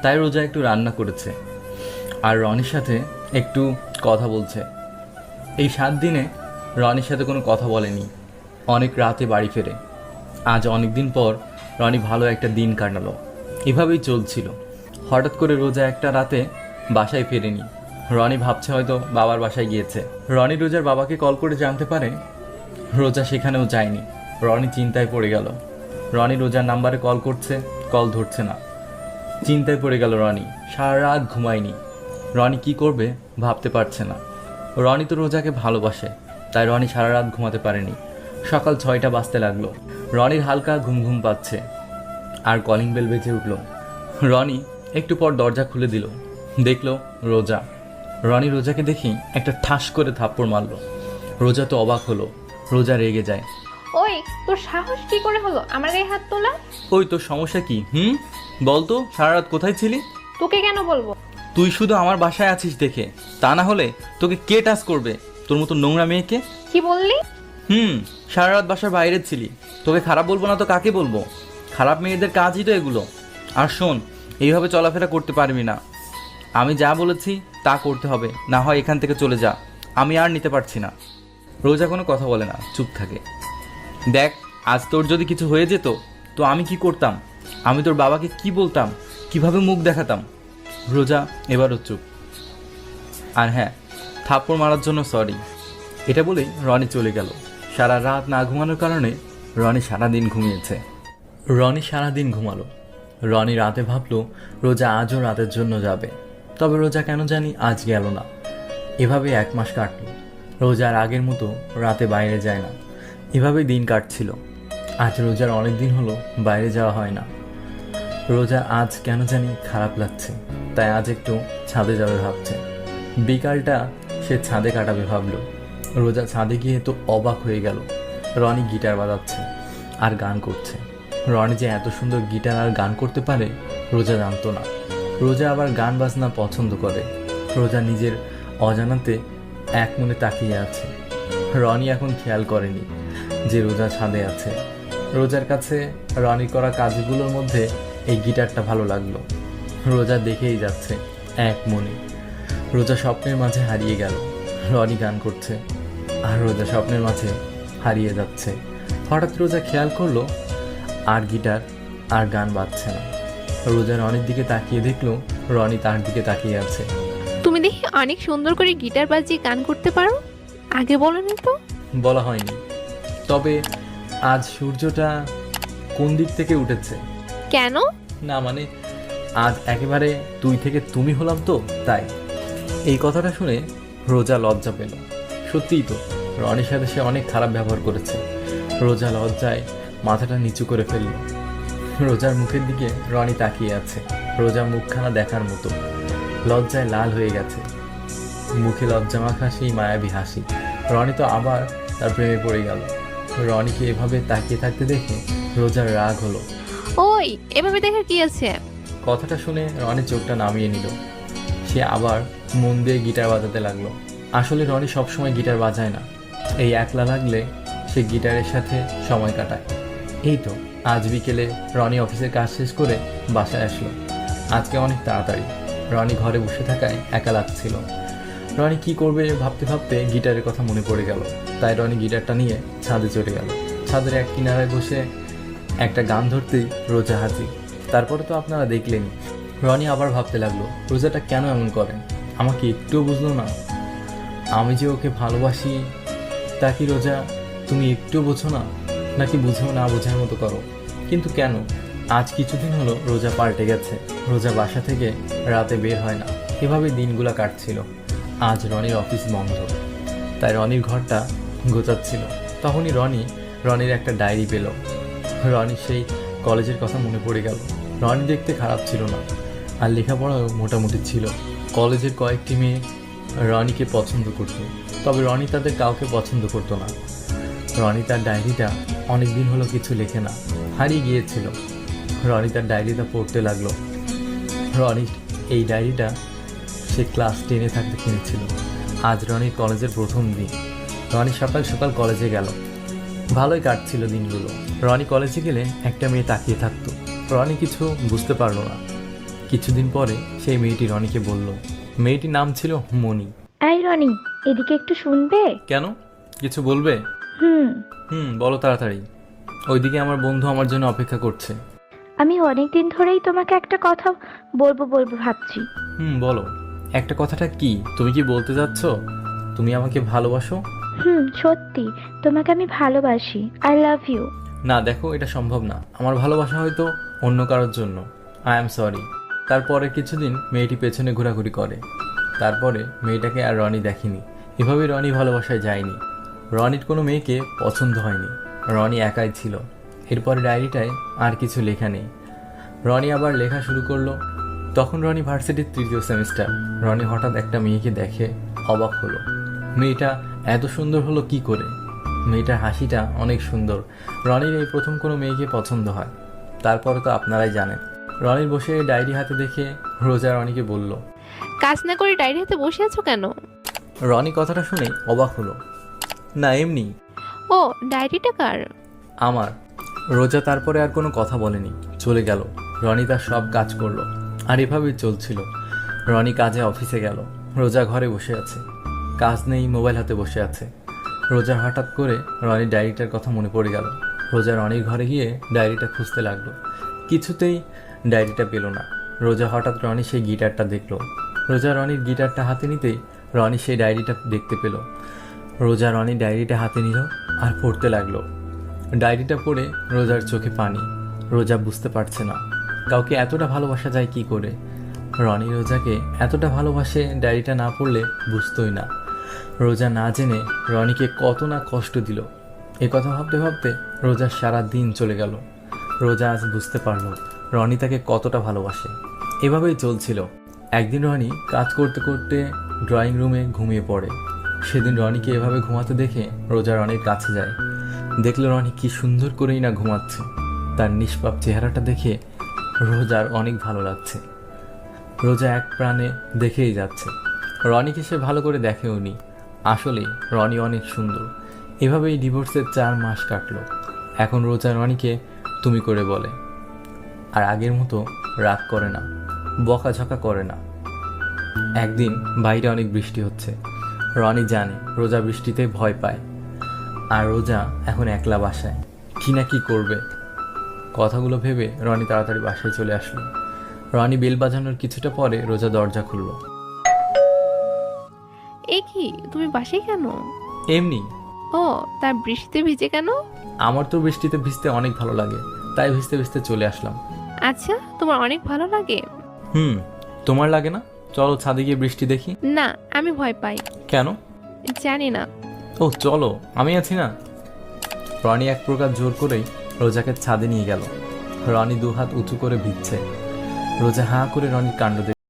Speaker 1: তাই রোজা একটু রান্না করেছে আর রনির সাথে একটু কথা বলছে। এই 7 দিনে রনির সাথে কোনো কথা বলেনি। অনেক রাতে বাড়ি ফেরে। আজ অনেক দিন পর রনি ভালো একটা দিন কাটালো। এভাবেই চলছিল। হঠাৎ করে রোজা একটা রাতে বাসায় ফেরেনি। রনি ভাবছে হয়তো বাবার বাসায় গিয়েছে। রনি রোজার বাবাকে কল করে জানতে পারে রোজা সেখানেও যায়নি। রনি চিন্তায় পড়ে গেল। রনি রোজার নাম্বারে কল করছে, কল ধরছে না। চিন্তায় পড়ে গেল রনি। সারা রাত ঘুমায়নি। রনি কি করবে ভাবতে পারছে না। রনি তো রোজাকে ভালোবাসে, তাই রনি সারা রাত ঘুমাতে পারেনি। সকাল 6টা বাজতে লাগলো। রনির হালকা ঘুম ঘুম পাচ্ছে আর কলিং বেল বেজে উঠল। রনি একটু পর দরজা খুলে দিল। দেখলো রোজা। রনি রোজাকে দেখি একটা ঠাস করে থাপ্পড় মারল। রোজা তো অবাক হলো। রোজা রেগে যায়।
Speaker 3: ওই, তোর সাহস কি করে হলো আমার গায়ে হাত তোলা?
Speaker 1: ওই, তোর সমস্যা কি? বলতো, সারা রাত কোথায় ছিলি?
Speaker 3: তোকে কেন বলবো?
Speaker 1: তুই শুধু আমার বাসায় আছিস দেখে, তা না হলে তোকে কে টাচ করবে? তোর মতো নোংরা মেয়েকে।
Speaker 3: কি বললি?
Speaker 1: সারা রাত বাসার বাইরে ছিলি। তোকে খারাপ বলবো না তো কাকে বলবো? খারাপ মেয়েদের কাজই তো এগুলো। আর শোন, এইভাবে চলাফেরা করতে পারবি না। আমি যা বলেছি তা করতে হবে, না হয় এখান থেকে চলে যা। আমি আর নিতে পারছি না। রোজা কোনো কথা বলে না, চুপ থাকে। দেখ, আজ তোর যদি কিছু হয়ে যেত তো আমি কি করতাম? আমি তোর বাবাকে কি বলতাম? কিভাবে মুখ দেখাতাম? রোজা এবারও চুপ। আর হ্যাঁ, থাপ্পড় মারার জন্য সরি। এটা বলেই রনি চলে গেল। সারা রাত না ঘুমানোর কারণে রনি সারাদিন ঘুমিয়েছে। রনি সারাদিন ঘুমালো। রনি রাতে ভাবলো রোজা আজও রাতের জন্য যাবে, তবে রোজা কেন জানি আজ গেল না। এভাবে 1 মাস কাটলো। রোজার আগের মতো রাতে বাইরে যায় না। এভাবেই দিন কাটছিল। আজ রোজার অনেক দিন হলো বাইরে যাওয়া হয় না। রোজা আজ কেন জানি খারাপ লাগছে, তাই আজ একটু ছাদে যাবে ভাবছে। বিকালটা সে ছাদে কাটাবে ভাবলো। রোজা ছাদে গিয়ে তো অবাক হয়ে গেল। রনি গিটার বাজাচ্ছে আর গান করছে। রনি যে এত সুন্দর গিটার আর গান করতে পারে রোজা জানতো না। রোজা আবার গান বাজনা পছন্দ করে। রোজা নিজের অজানাতে এক মনে তাকিয়ে আছে। রনি এখন খেয়াল করেনি যে রোজা ছাদে আছে। রোজার কাছে রনি করা কাজগুলোর মধ্যে এই গিটারটা ভালো লাগলো। রোজা দেখেই যাচ্ছে এক মনে। রোজা স্বপ্নের মাঝে হারিয়ে গেল। রনি গান করছে আর রোজা স্বপ্নের মাঝে হারিয়ে যাচ্ছে। হঠাৎ রোজা খেয়াল করলো আর গিটার আর গান বাজছে না। রোজা রনির দিকে তাকিয়ে দেখলো রনি তার দিকে তাকিয়ে আছে।
Speaker 3: তুমি দেখি অনেক সুন্দর করে গিটার বাজিয়ে গান করতে পারো, আগে বলোনি তো।
Speaker 1: বলা হয়নি, তবে আজ সূর্যটা কোন দিক থেকে উঠেছে?
Speaker 3: কেন?
Speaker 1: না মানে আজ একেবারে তুই থেকে তুমি হলাম তো, তাই। এই কথাটা শুনে রোজা লজ্জা পেল। সত্যিই তো, রনির সাথে সে অনেক খারাপ ব্যবহার করেছে। রোজা লজ্জায় মাথাটা নিচু করে ফেলল। রোজার মুখের দিকে রনি তাকিয়ে আছে। রোজা মুখখানা দেখার মতো, লজ্জায় লাল হয়ে গেছে। মুখে লজ্জা মাখা সেই মায়াবী হাসি। রনি তো আবার তার প্রেমে পড়ে গেল। রনিকে এভাবে তাকিয়ে থাকতে দেখে রোজার রাগ হলো।
Speaker 3: ওই, এভাবে দেখার কি আছে?
Speaker 1: কথাটা শুনে রনি চোখটা নামিয়ে নিল। সে আবার মন দিয়ে গিটার বাজাতে লাগলো। আসলে রনি সবসময় গিটার বাজায় না, এই একলা লাগলে সে গিটারের সাথে সময় কাটায়। এই তো আজ বিকেলে রনি অফিসের কাজ শেষ করে বাসায় আসলো। আজকে অনেক তাড়াতাড়ি। রনি ঘরে বসে থাকায় একা লাগছিল। রনি কি করবে ভাবতে ভাবতে গিটারের কথা মনে পড়ে গেল। তাই রনি গিটারটা নিয়ে ছাদে চলে গেল। ছাদের এক কিনারায় বসে একটা গান ধরতেই রোজা হাজির। তারপরে তো আপনারা দেখলেনি। রনি আবার ভাবতে লাগলো, রোজাটা কেন এমন করে? আমাকে একটুও বুঝলো না। আমি যে ওকে ভালোবাসি তা কি রোজা তুমি একটুও বোঝো না? নাকি বুঝেও না বোঝার মতো করো? কিন্তু কেন? আজ কিছুদিন হলো রোজা পাল্টে গেছে। রোজা বাসা থেকে রাতে বের হয় না। এভাবে দিনগুলা কাটছিল। আজ রনির অফিস বন্ধ, তাই রনির ঘরটা গোছাচ্ছিল। তখনই রনির একটা ডায়েরি পেল। রনি সেই কলেজের কথা মনে পড়ে গেল। রনি দেখতে খারাপ ছিল না, আর লেখাপড়াও মোটামুটি ছিল। কলেজের কয়েকটি মেয়ে রনিকে পছন্দ করত, তবে রনি তাদের কাউকে পছন্দ করতো না। রনি তার ডায়েরিটা অনেক দিন হলো কিছু লেখে না, হারিয়ে গিয়েছিল। রনি তার ডায়েরিটা পড়তে লাগলো। রনি এই ডায়েরিটা সে ক্লাস 10-এ থাকতে কিনেছিল। আজ রনির কলেজের প্রথম দিন। রনি সকাল সকাল কলেজে গেল। ভালোই কাটছিল দিনগুলো। রনি কলেজে গেলে একটা মেয়ে তাকিয়ে থাকতো। রনি কিছু বুঝতে পারলো না। কিছুদিন পরে সেই মেয়েটি রনিকে বলল। মেয়েটির নাম ছিল মনি।
Speaker 5: এই রনি, এদিকে একটু শুনবে?
Speaker 1: কেন, কিছু বলবে? বলো তাড়াতাড়ি। ওইদিকে আমার বন্ধু আমার জন্য অপেক্ষা করছে।
Speaker 5: আমি অনেকদিন ধরেই তোমাকে একটা কথা বলবো ভাবছি।
Speaker 1: বলো। একটা কথাটা কি? তুমি কি বলতে যাচ্ছ তুমি আমাকে ভালোবাসো?
Speaker 5: সত্যি, তোমাকে আমি ভালোবাসি। I love you.
Speaker 1: না দেখো, এটা সম্ভব না। আমার ভালোবাসা হয়তো অন্য কারোর জন্য। I am sorry. তারপরে কিছুদিন মেয়েটি পেছনে ঘোরাঘুরি করে। তারপরে মেয়েটাকে আর রনি দেখেনি। এভাবে রনি ভালোবাসায় যায়নি। রনির কোনো মেয়েকে পছন্দ হয়নি। রনি একাই ছিল। এরপরে ডায়েরিটায় আর কিছু লেখা নেই। রনি আবার লেখা শুরু করলো। তখন রনি ভার্সিটির 3য় সেমিস্টার। রনি হঠাৎ একটা মেয়েকে দেখে অবাক হলো। মেয়েটা এত সুন্দর হলো কি করে? মেয়েটার হাসিটা অনেক সুন্দর। রনির এই প্রথম কোনো মেয়েকে পছন্দ হয়। তারপরে তো আপনারাই জানেন। রনির বসে ডায়েরি হাতে দেখে রোজা রনিকে বলল,
Speaker 3: কাজ না করে ডায়েরি হাতে বসে আছো কেন?
Speaker 1: রনি কথাটা শুনে অবাক হলো। না এমনি।
Speaker 3: ও, ডায়েরিটা কার?
Speaker 1: আমার। রোজা তারপরে আর কোনো কথা বলেনি, চলে গেল। রনি তার সব কাজ করলো। আর এভাবেই চলছিল। রনি কাজে অফিসে গেল। রোজা ঘরে বসে আছে, কাজ নেই, মোবাইল হাতে বসে আছে। রোজার হঠাৎ করে রনির ডায়েরিটার কথা মনে পড়ে গেল। রোজা রনির ঘরে গিয়ে ডায়েরিটা খুঁজতে লাগলো। কিছুতেই ডায়েরিটা পেল না। রোজা হঠাৎ রনি সেই গিটারটা দেখলো। রোজা রনির গিটারটা হাতে নিতেই রনি সেই ডায়েরিটা দেখতে পেল। রোজা রনির ডায়েরিটা হাতে নিল আর পড়তে লাগলো। ডায়েরিটা পড়ে রোজার চোখে পানি। রোজা বুঝতে পারছে না কাউকে এতটা ভালোবাসা যায় কি করে। রনি রোজাকে এতটা ভালোবাসে, ডায়েরিটা না পড়লে বুঝতোই না। রোজা না জেনে রনিকে কত না কষ্ট দিল। এ কথা ভাবতে ভাবতে রোজার সারা দিন চলে গেল। রোজা আজ বুঝতে পারল রনি তাকে কতটা ভালোবাসে। এভাবেই চলছিল। একদিন রনি কাজ করতে করতে ড্রয়িং রুমে ঘুমিয়ে পড়ে। সেদিন রনিকে এভাবে ঘুমাতে দেখে রোজা রনির কাছে যায়। দেখলো রনি কি সুন্দর করেই না ঘুমাচ্ছে। তার নিষ্পাপ চেহারাটা দেখে রোজার অনেক ভালো লাগছে। রোজা এক প্রাণে দেখেই যাচ্ছে। রনিকে সে ভালো করে দেখেও নি। আসলে রনি অনেক সুন্দর। এভাবেই ডিভোর্সের 4 মাস কাটলো। এখন রোজা রনিকে তুমি করে বলে, আর আগের মতো রাগ করে না, বকাঝকা করে না। একদিন বাইরে অনেক বৃষ্টি হচ্ছে। রনি জানে রোজা বৃষ্টিতে ভয় পায়, আর রোজা এখন একলা বাসায় কি না কি করবে। কথাগুলো ভেবে রনি তাড়াতাড়ি বাসায় চলে আসলো। রনি বেল বাজানোর কিছুটা পরে রোজা দরজা খুলল।
Speaker 3: এ কি, তুমি বাসায় কেন?
Speaker 1: এমনি।
Speaker 3: ও, তার বৃষ্টিতে ভিজে কেন?
Speaker 1: আমার তো বৃষ্টিতে ভিজতে অনেক ভালো লাগে, তাই ভিজতে ভিজতে চলে আসলাম।
Speaker 3: আচ্ছা, তোমার অনেক ভালো লাগে?
Speaker 1: তোমার লাগে না? চলো ছাদে গিয়ে বৃষ্টি দেখি।
Speaker 3: না, আমি ভয় পাই।
Speaker 1: কেন?
Speaker 3: জানি না।
Speaker 1: ও চলো, আমি আছি না। রনি এক প্রকার জোর করেই রোজাকে ছাদে নিয়ে গেল। রনি 2 হাত উঁচু করে ভিজছে। রোজা হাঁ করে রনির কাণ্ড দেখে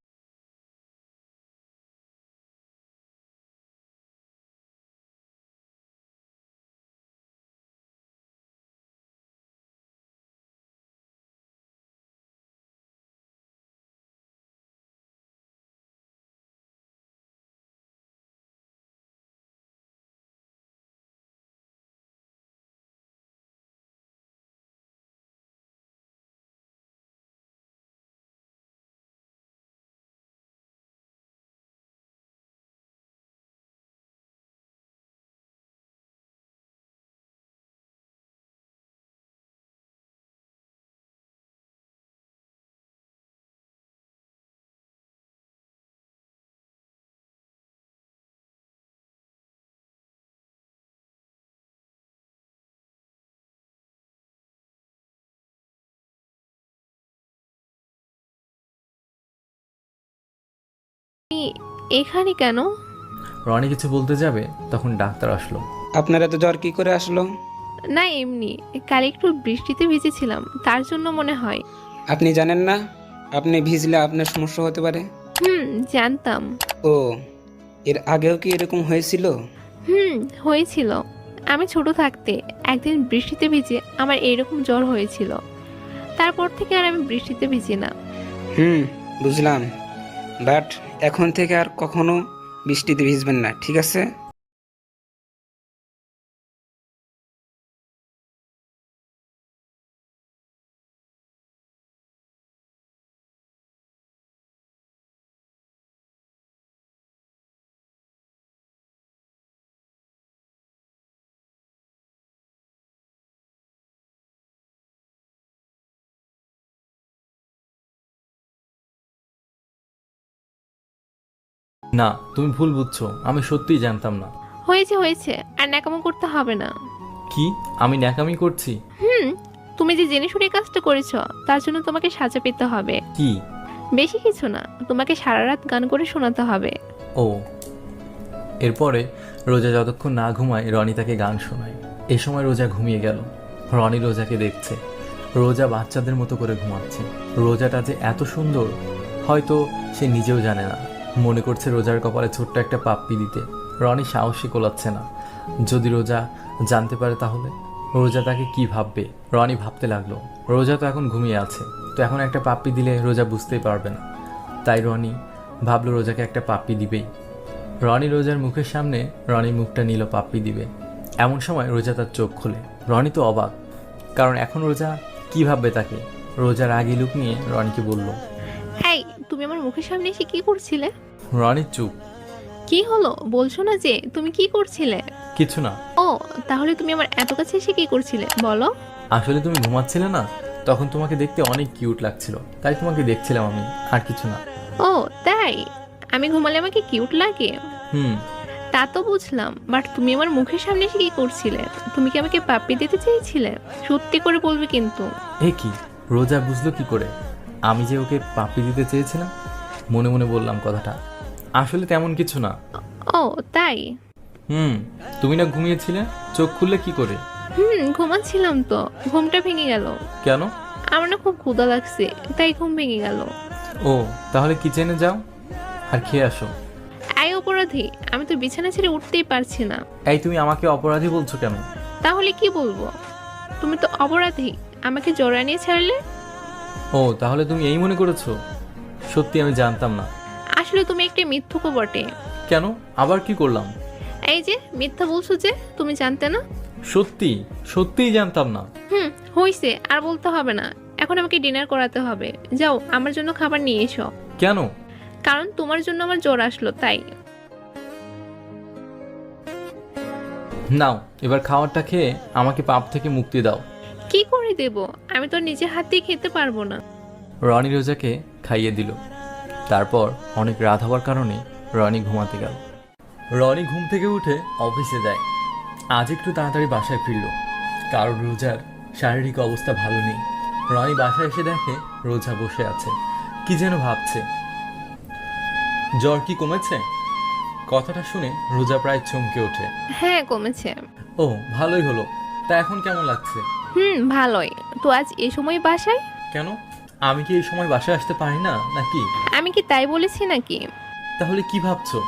Speaker 3: এখানে কেন?
Speaker 1: রনি কিছু বলতে যাবে, তখন ডাক্তার আসলো।
Speaker 4: আপনার এত জ্বর কি করে আসলো?
Speaker 3: না, এমনি কাল একটু বৃষ্টিতে ভিজেছিলাম, তার জন্য মনে হয়।
Speaker 4: আপনি জানেন না আপনি ভিজলে আপনার সমস্যা হতে পারে?
Speaker 3: জানতাম।
Speaker 4: ও, এর আগেও কি এরকম হয়েছিল?
Speaker 3: হয়েছিল। আমি ছোট থাকতে একদিন বৃষ্টিতে ভিজে আমার এরকম জ্বর হয়েছিল। তারপর থেকে আর আমি বৃষ্টিতে ভিজি না।
Speaker 4: বুঝলাম, বাট এখন থেকে আর কখনো বৃষ্টিতে ভিজবেন না, ঠিক আছে?
Speaker 1: না, তুমি ভুল বুঝছো, আমি সত্যিই জানতাম না।
Speaker 3: হয়েছে হয়েছে, আর ন্যাকামো করতে হবে না।
Speaker 1: কি, আমি ন্যাকামি করছি?
Speaker 3: তুমি যে জেনে শুনে কাজটা করেছো, তার জন্য তোমাকে সাজা পেতে হবে।
Speaker 1: কি?
Speaker 3: বেশি কিছু না, তোমাকে সারা রাত গান করে শোনাতে হবে।
Speaker 1: ও। এরপরে রোজা যতক্ষণ না ঘুমায় রনি তাকে গান শোনায়। এ সময় রোজা ঘুমিয়ে গেল। রনি রোজাকে দেখছে। রোজা বাচ্চাদের মতো করে ঘুমাচ্ছে। রোজাটা যে এত সুন্দর হয়তো সে নিজেও জানে না। মনে করছে রোজার কপালে ছোট্ট একটা পাপ্পি দিতে। রনি সাহসী কোলাচ্ছে না। যদি রোজা জানতে পারে তাহলে রোজা তাকে কি ভাববে। রনি ভাবতে লাগলো, রোজা তো এখন ঘুমিয়ে আছে, তো এখন একটা পাপ্পি দিলে রোজা বুঝতেই পারবে না। তাই রনি ভাবলো রোজাকে একটা পাপ্পি দিবেই। রনি রোজার মুখের সামনে রনির মুখটা নিল পাপ্পি দিবে। এমন সময় রোজা তার চোখ খোলে। রনি তো অবাক, কারণ এখন রোজা কি ভাববে তাকে। রোজার আগে লুক নিয়ে রনিকে বলল,
Speaker 3: এই, তুমি আমার মুখের সামনে এসে কি করছিলে?
Speaker 1: রনি চুপ।
Speaker 3: কি হলো, বলছো না যে তুমি কি করছিলে?
Speaker 1: কিছু না।
Speaker 3: ও, তাহলে তুমি আমার এত কাছে এসে কি করছিলে বলো?
Speaker 1: আসলে তুমি ঘুমাচ্ছিলে না, তখন তোমাকে দেখতে অনেক কিউট লাগছিল, তাই তোমাকে দেখছিলাম আমি, আর কিছু না।
Speaker 3: ও তাই? আমি ঘুমালে আমাকে কিউট লাগে?
Speaker 1: হুম।
Speaker 3: তা তো বুঝলাম, বাট তুমি আমার মুখের সামনে এসে কি করছিলে? তুমি কি আমাকে পাপ্পি দিতে চেয়েছিলে? সত্যি করে বলবে কিন্তু।
Speaker 1: এ কি, রোজা বুঝলো কি করে আমি যে ওকে পাপ্পি দিতে চেয়েছিলাম? মনে মনে বললাম কথাটা। আসলে তেমন কিছু না।
Speaker 3: ও তাই?
Speaker 1: তুমি না ঘুমিয়েছিলে, চোখ খুললে কি করে?
Speaker 3: ঘুমাচ্ছিলাম তো, ঘুমটা ভেঙে গেল।
Speaker 1: কেন?
Speaker 3: আমার না খুব ক্ষুধা লাগছে, তাই ঘুম ভেঙে গেল।
Speaker 1: ও, তাহলে কিচেনে যাও আর খেয়ে আসো।
Speaker 3: এই উপরে অপরাধী, আমি তো বিছানা ছেড়ে উঠতেই পারছি না।
Speaker 1: এই তুমি আমাকে অপরাধী বলছো কেন?
Speaker 3: তাহলে কি বলবো? তুমি তো অপরাধী, আমাকে জড়া নিয়ে ছাড়লে।
Speaker 1: ও তাহলে তুমি এই মনে করেছো? সত্যি আমি জানতাম না।
Speaker 3: আসলে তুমি একটা মিথ্যুকও বটে।
Speaker 1: কেন, আবার কি করলাম?
Speaker 3: এই যে মিথ্যা বলছো যে, তুমি জানতে না?
Speaker 1: সত্যি সত্যিই জানতাম না।
Speaker 3: হইছে, আর বলতে হবে না। এখন আমাকে ডিনার করাতে হবে। যাও, আমার জন্য খাবার নিয়ে এসো।
Speaker 1: কেন?
Speaker 3: কারণ তোমার জন্য আমার জ্বর আসলো, তাই।
Speaker 1: নাও, এবার খাবারটা খেয়ে আমাকে পাপ থেকে মুক্তি দাও।
Speaker 3: কি করে দেব? আমি তো নিজে হাত দিয়ে খেতে পারবো না।
Speaker 1: রনি রোজাকে খাইয়ে দিল। তারপর অনেক রাত হওয়ার কারণে রনি ঘুমাতে গেল। রনি ঘুম থেকে উঠে অফিসে যায়। আজ একটু তাড়াতাড়ি বাসায় ফিরল, কারণ রোজার শারীরিক অবস্থা ভালো নেই। রনি বাসায় এসে দেখে রোজা বসে আছে, কি যেন ভাবছে। জ্বর কি কমেছে? কথাটা শুনে রোজা প্রায় চমকে ওঠে।
Speaker 3: হ্যাঁ, কমেছে।
Speaker 1: ও ভালোই হলো। তা এখন কেমন লাগছে?
Speaker 3: ভালোই। তো আজ এই সময় বাসায়?
Speaker 1: কেন, আমি কি এই সময় বাসায় আসতে পারি না নাকি?
Speaker 3: আমি কি তাই বলেছি নাকি?
Speaker 1: তাহলে কি ভাবছো?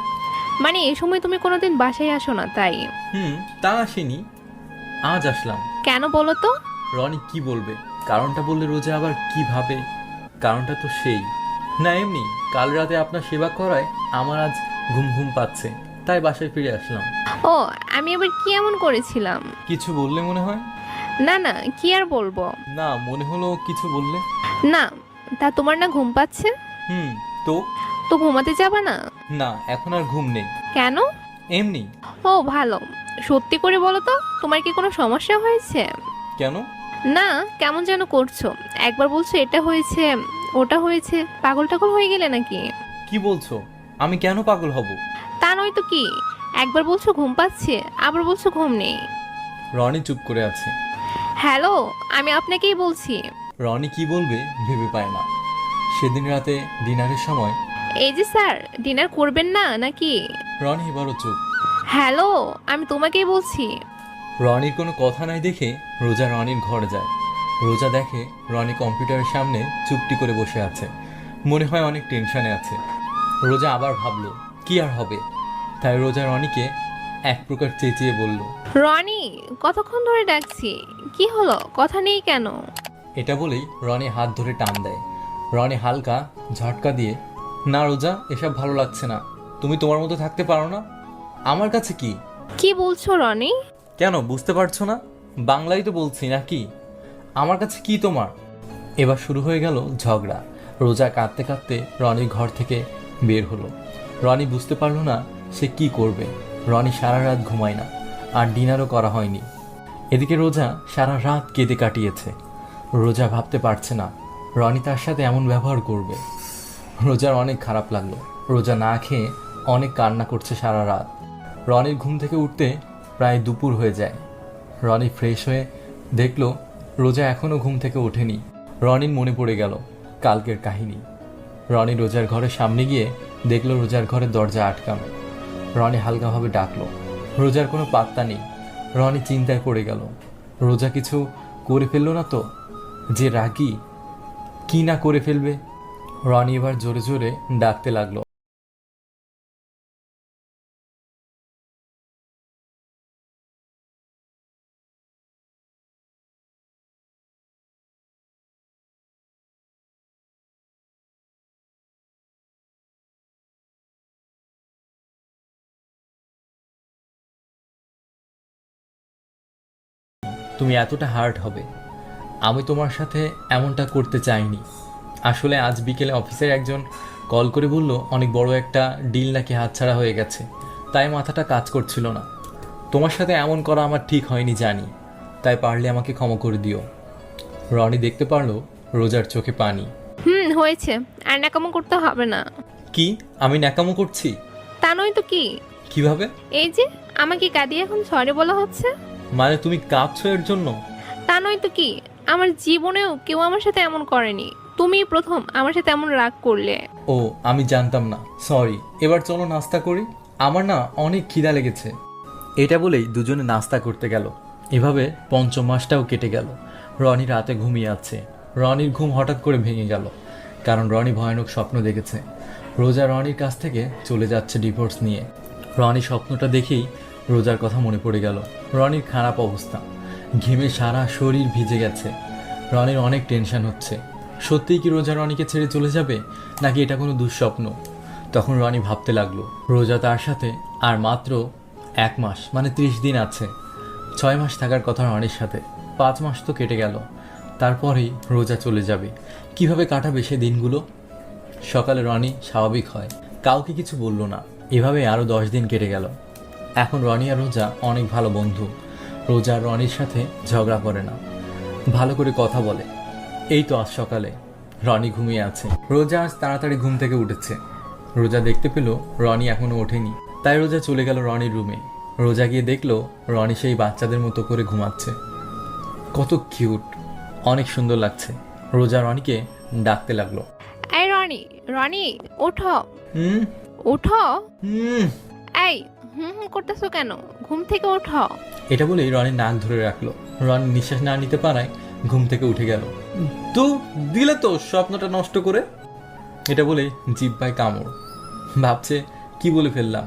Speaker 3: মানে এই সময় তুমি কোনোদিন বাসায় আসো না, তাই।
Speaker 1: তা আসেনি, আজ আসলাম।
Speaker 3: কেন বলো তো?
Speaker 1: রনি কি বলবে? কারণটা বললে রোজা আবার কি ভাবে? কারণটা তো সেই না, এমনি কাল রাতে আপনার সেবা করায় আমার আজ ঘুম ঘুম পাচ্ছে, তাই বাসায় ফিরে আসলাম।
Speaker 3: ও, আমি আবার কি এমন করেছিলাম?
Speaker 1: কিছু বললে মনে হয়?
Speaker 3: না না, কি আর বলবো।
Speaker 1: না, মনে হলো কিছু বললে।
Speaker 3: না, তা তোমার না ঘুম পাচ্ছে?
Speaker 1: তো
Speaker 3: তো ঘুমাতে যাবা না?
Speaker 1: না, এখন আর ঘুম নেই।
Speaker 3: কেন?
Speaker 1: এমনি।
Speaker 3: ও ভালো। সত্যি করে বলো তো, তোমার কি কোনো সমস্যা হয়েছে?
Speaker 1: কেন?
Speaker 3: না, কেমন যেন করছো। একবার বলছো এটা হয়েছে, ওটা হয়েছে। পাগল টাগল হয়ে গেলে নাকি?
Speaker 1: কি বলছো? আমি কেন পাগল হব?
Speaker 3: তা নয় তো কি। একবার বলছো ঘুম পাচ্ছে, আবার বলছো ঘুম নেই।
Speaker 1: রনি চুপ করে আছে।
Speaker 3: হ্যালো, আমি আপনাকেই বলছি।
Speaker 1: রনি কি বলবে ভেবে পায় না। সেদিন রাতে ডিনারের সময়
Speaker 3: এই যে স্যার, ডিনার করবেন না নাকি?
Speaker 1: রনি এবারও চুপ।
Speaker 3: হ্যালো, আমি তোমাকেই বলছি।
Speaker 1: রনির কোনো কথা নাই দেখে রোজা রনির ঘরে যায়। রোজা দেখে রনি কম্পিউটারের সামনে চুপটি করে বসে আছে, মনে হয় অনেক টেনশনে আছে। রোজা আবার ভাবলো কি আর হবে, তাই রোজা রনিকে এক প্রকার চেঁচিয়ে বলল,
Speaker 3: রনি, কতক্ষণ ধরে ডাকছি, কি হলো, কথা নেই কেন?
Speaker 1: এটা বলেই রনি হাত ধরে টান দেয়। রনি হালকা ঝটকা দিয়ে, না রোজা, এসব ভালো লাগছে না। তুমি তোমার মতো থাকতে পারো না, আমার কাছে কি?
Speaker 3: কি বলছো রনি?
Speaker 1: কেন বুঝতে পারছো না? বাংলাই তো বলছি নাকি? আমার কাছে কি তোমার? এবার শুরু হয়ে গেল ঝগড়া। রোজা কাঁদতে কাঁদতে রনির ঘর থেকে বের হলো। রনি বুঝতে পারলো না সে কি করবে। রনি সারা রাত ঘুমায় না, আর ডিনারও করা হয়নি। এদিকে রোজা সারা রাত কেঁদে কাটিয়েছে। রোজা ভাবতে পারছে না রনি তার সাথে এমন ব্যবহার করবে। রোজার অনেক খারাপ লাগলো। রোজা না খেয়ে অনেক কান্না করছে সারা রাত। রনির ঘুম থেকে উঠতে প্রায় দুপুর হয়ে যায়। রনি ফ্রেশ হয়ে দেখলো রোজা এখনও ঘুম থেকে ওঠেনি। রনির মনে পড়ে গেল কালকের কাহিনী। রনি রোজার ঘরের সামনে গিয়ে দেখলো রোজার ঘরের দরজা আটকানো। রনি হালকাভাবে ডাকলো, রোজার কোনো পাত্তা নেই। রনি চিন্তায় পড়ে গেল, রোজা কিছু করে ফেললো না তো? যে রাগী, কি না করে ফেলবে। রনি এবার জোরে জোরে ডাকতে লাগলো, তুমি এতটা হার্ট হবে, আমি তোমার সাথে এমনটা করতে চাইনি। আসলে আজ বিকেলে অফিসের একজন কল করে বলল অনেক বড় একটা ডিল নাকি হাতছাড়া হয়ে গেছে, তাই মাথাটা কাজ করছিল না। তোমার সাথে এমন করা আমার ঠিক হয়নি জানি, তাই পারলে আমাকে ক্ষমা করে দিও। রনি দেখতে পারলো রোজার চোখে পানি।
Speaker 3: হয়েছে, আর ন্যাকামো করতে হবে না।
Speaker 1: কি, আমি ন্যাকামো করছি?
Speaker 3: তা নয় তো কি।
Speaker 1: কিভাবে?
Speaker 3: এই যে আমাকে কাঁদিয়ে এখন সরি বলা হচ্ছে।
Speaker 1: মানে তুমি কাঁদছো এর জন্য?
Speaker 3: তা নয় তো কি, আমার জীবনেও কেউ আমার সাথে এমন করেনি। তুমি প্রথম আমার সাথে এমন রাগ করলে।
Speaker 1: ও, আমি জানতাম না, সরি। এবার চলো নাস্তা করি, আমার না অনেক খিদা লেগেছে। এটা বলেই দুজনে নাস্তা করতে গেল। এভাবে পঞ্চম মাসটাও কেটে গেল। রনি রাতে ঘুমিয়ে আছে। রনির ঘুম হঠাৎ করে ভেঙে গেল, কারণ রনি ভয়ানক স্বপ্ন দেখেছে। রোজা রনির কাছ থেকে চলে যাচ্ছে ডিভোর্স নিয়ে। রনি স্বপ্নটা দেখেই রোজার কথা মনে পড়ে গেল। রনির খারাপ অবস্থা, ঘেমে সারা শরীর ভিজে গেছে। রনির অনেক টেনশন হচ্ছে, সত্যিই কি রোজা রনিকে ছেড়ে চলে যাবে নাকি এটা কোনো দুঃস্বপ্ন। তখন রনি ভাবতে লাগলো রোজা তার সাথে আর মাত্র 1 মাস মানে 30 দিন আছে। 6 মাস থাকার কথা রনির সাথে, 5 মাস তো কেটে গেল। তারপরেই রোজা চলে যাবে, কিভাবে কাটাবে সে দিনগুলো। সকালে রনি স্বাভাবিক হয়, কাউকে কিছু বলল না। এভাবে আরও 10 দিন কেটে গেল। এখন রনি আর রোজা অনেক ভালো বন্ধু। রোজা রনির সাথে ঝগড়া করে না, ভালো করে কথা বলে। এই তো আজ সকালে রনি ঘুমিয়ে আছে। রোজা আজ তাড়াতাড়ি ঘুম থেকে উঠেছে। রোজা দেখতে পেল রনি এখনো ওঠেনি, তাই রোজা চলে গেল রনির রুমে। রোজা গিয়ে দেখলো রনি সেই বাচ্চাদের মতো করে ঘুমাচ্ছে। কত কিউট, অনেক সুন্দর লাগছে। রোজা রনিকে ডাকতে লাগলো,
Speaker 3: এই রনি, রনি ওঠো,
Speaker 1: হুম
Speaker 3: ওঠো।
Speaker 1: হুম।
Speaker 3: এই করতেছো কেন? ঘুম থেকে ওঠো।
Speaker 1: এটা বলেই রনির নাক ধরে রাখলো। রনি নিঃশ্বাস না নিতে পারায় ঘুম থেকে উঠে গেল। তো দিলে তো স্বপ্নটা নষ্ট করে। এটা বলে জিহ্বায় কামড়, ভাবছে কি বলে ফেললাম।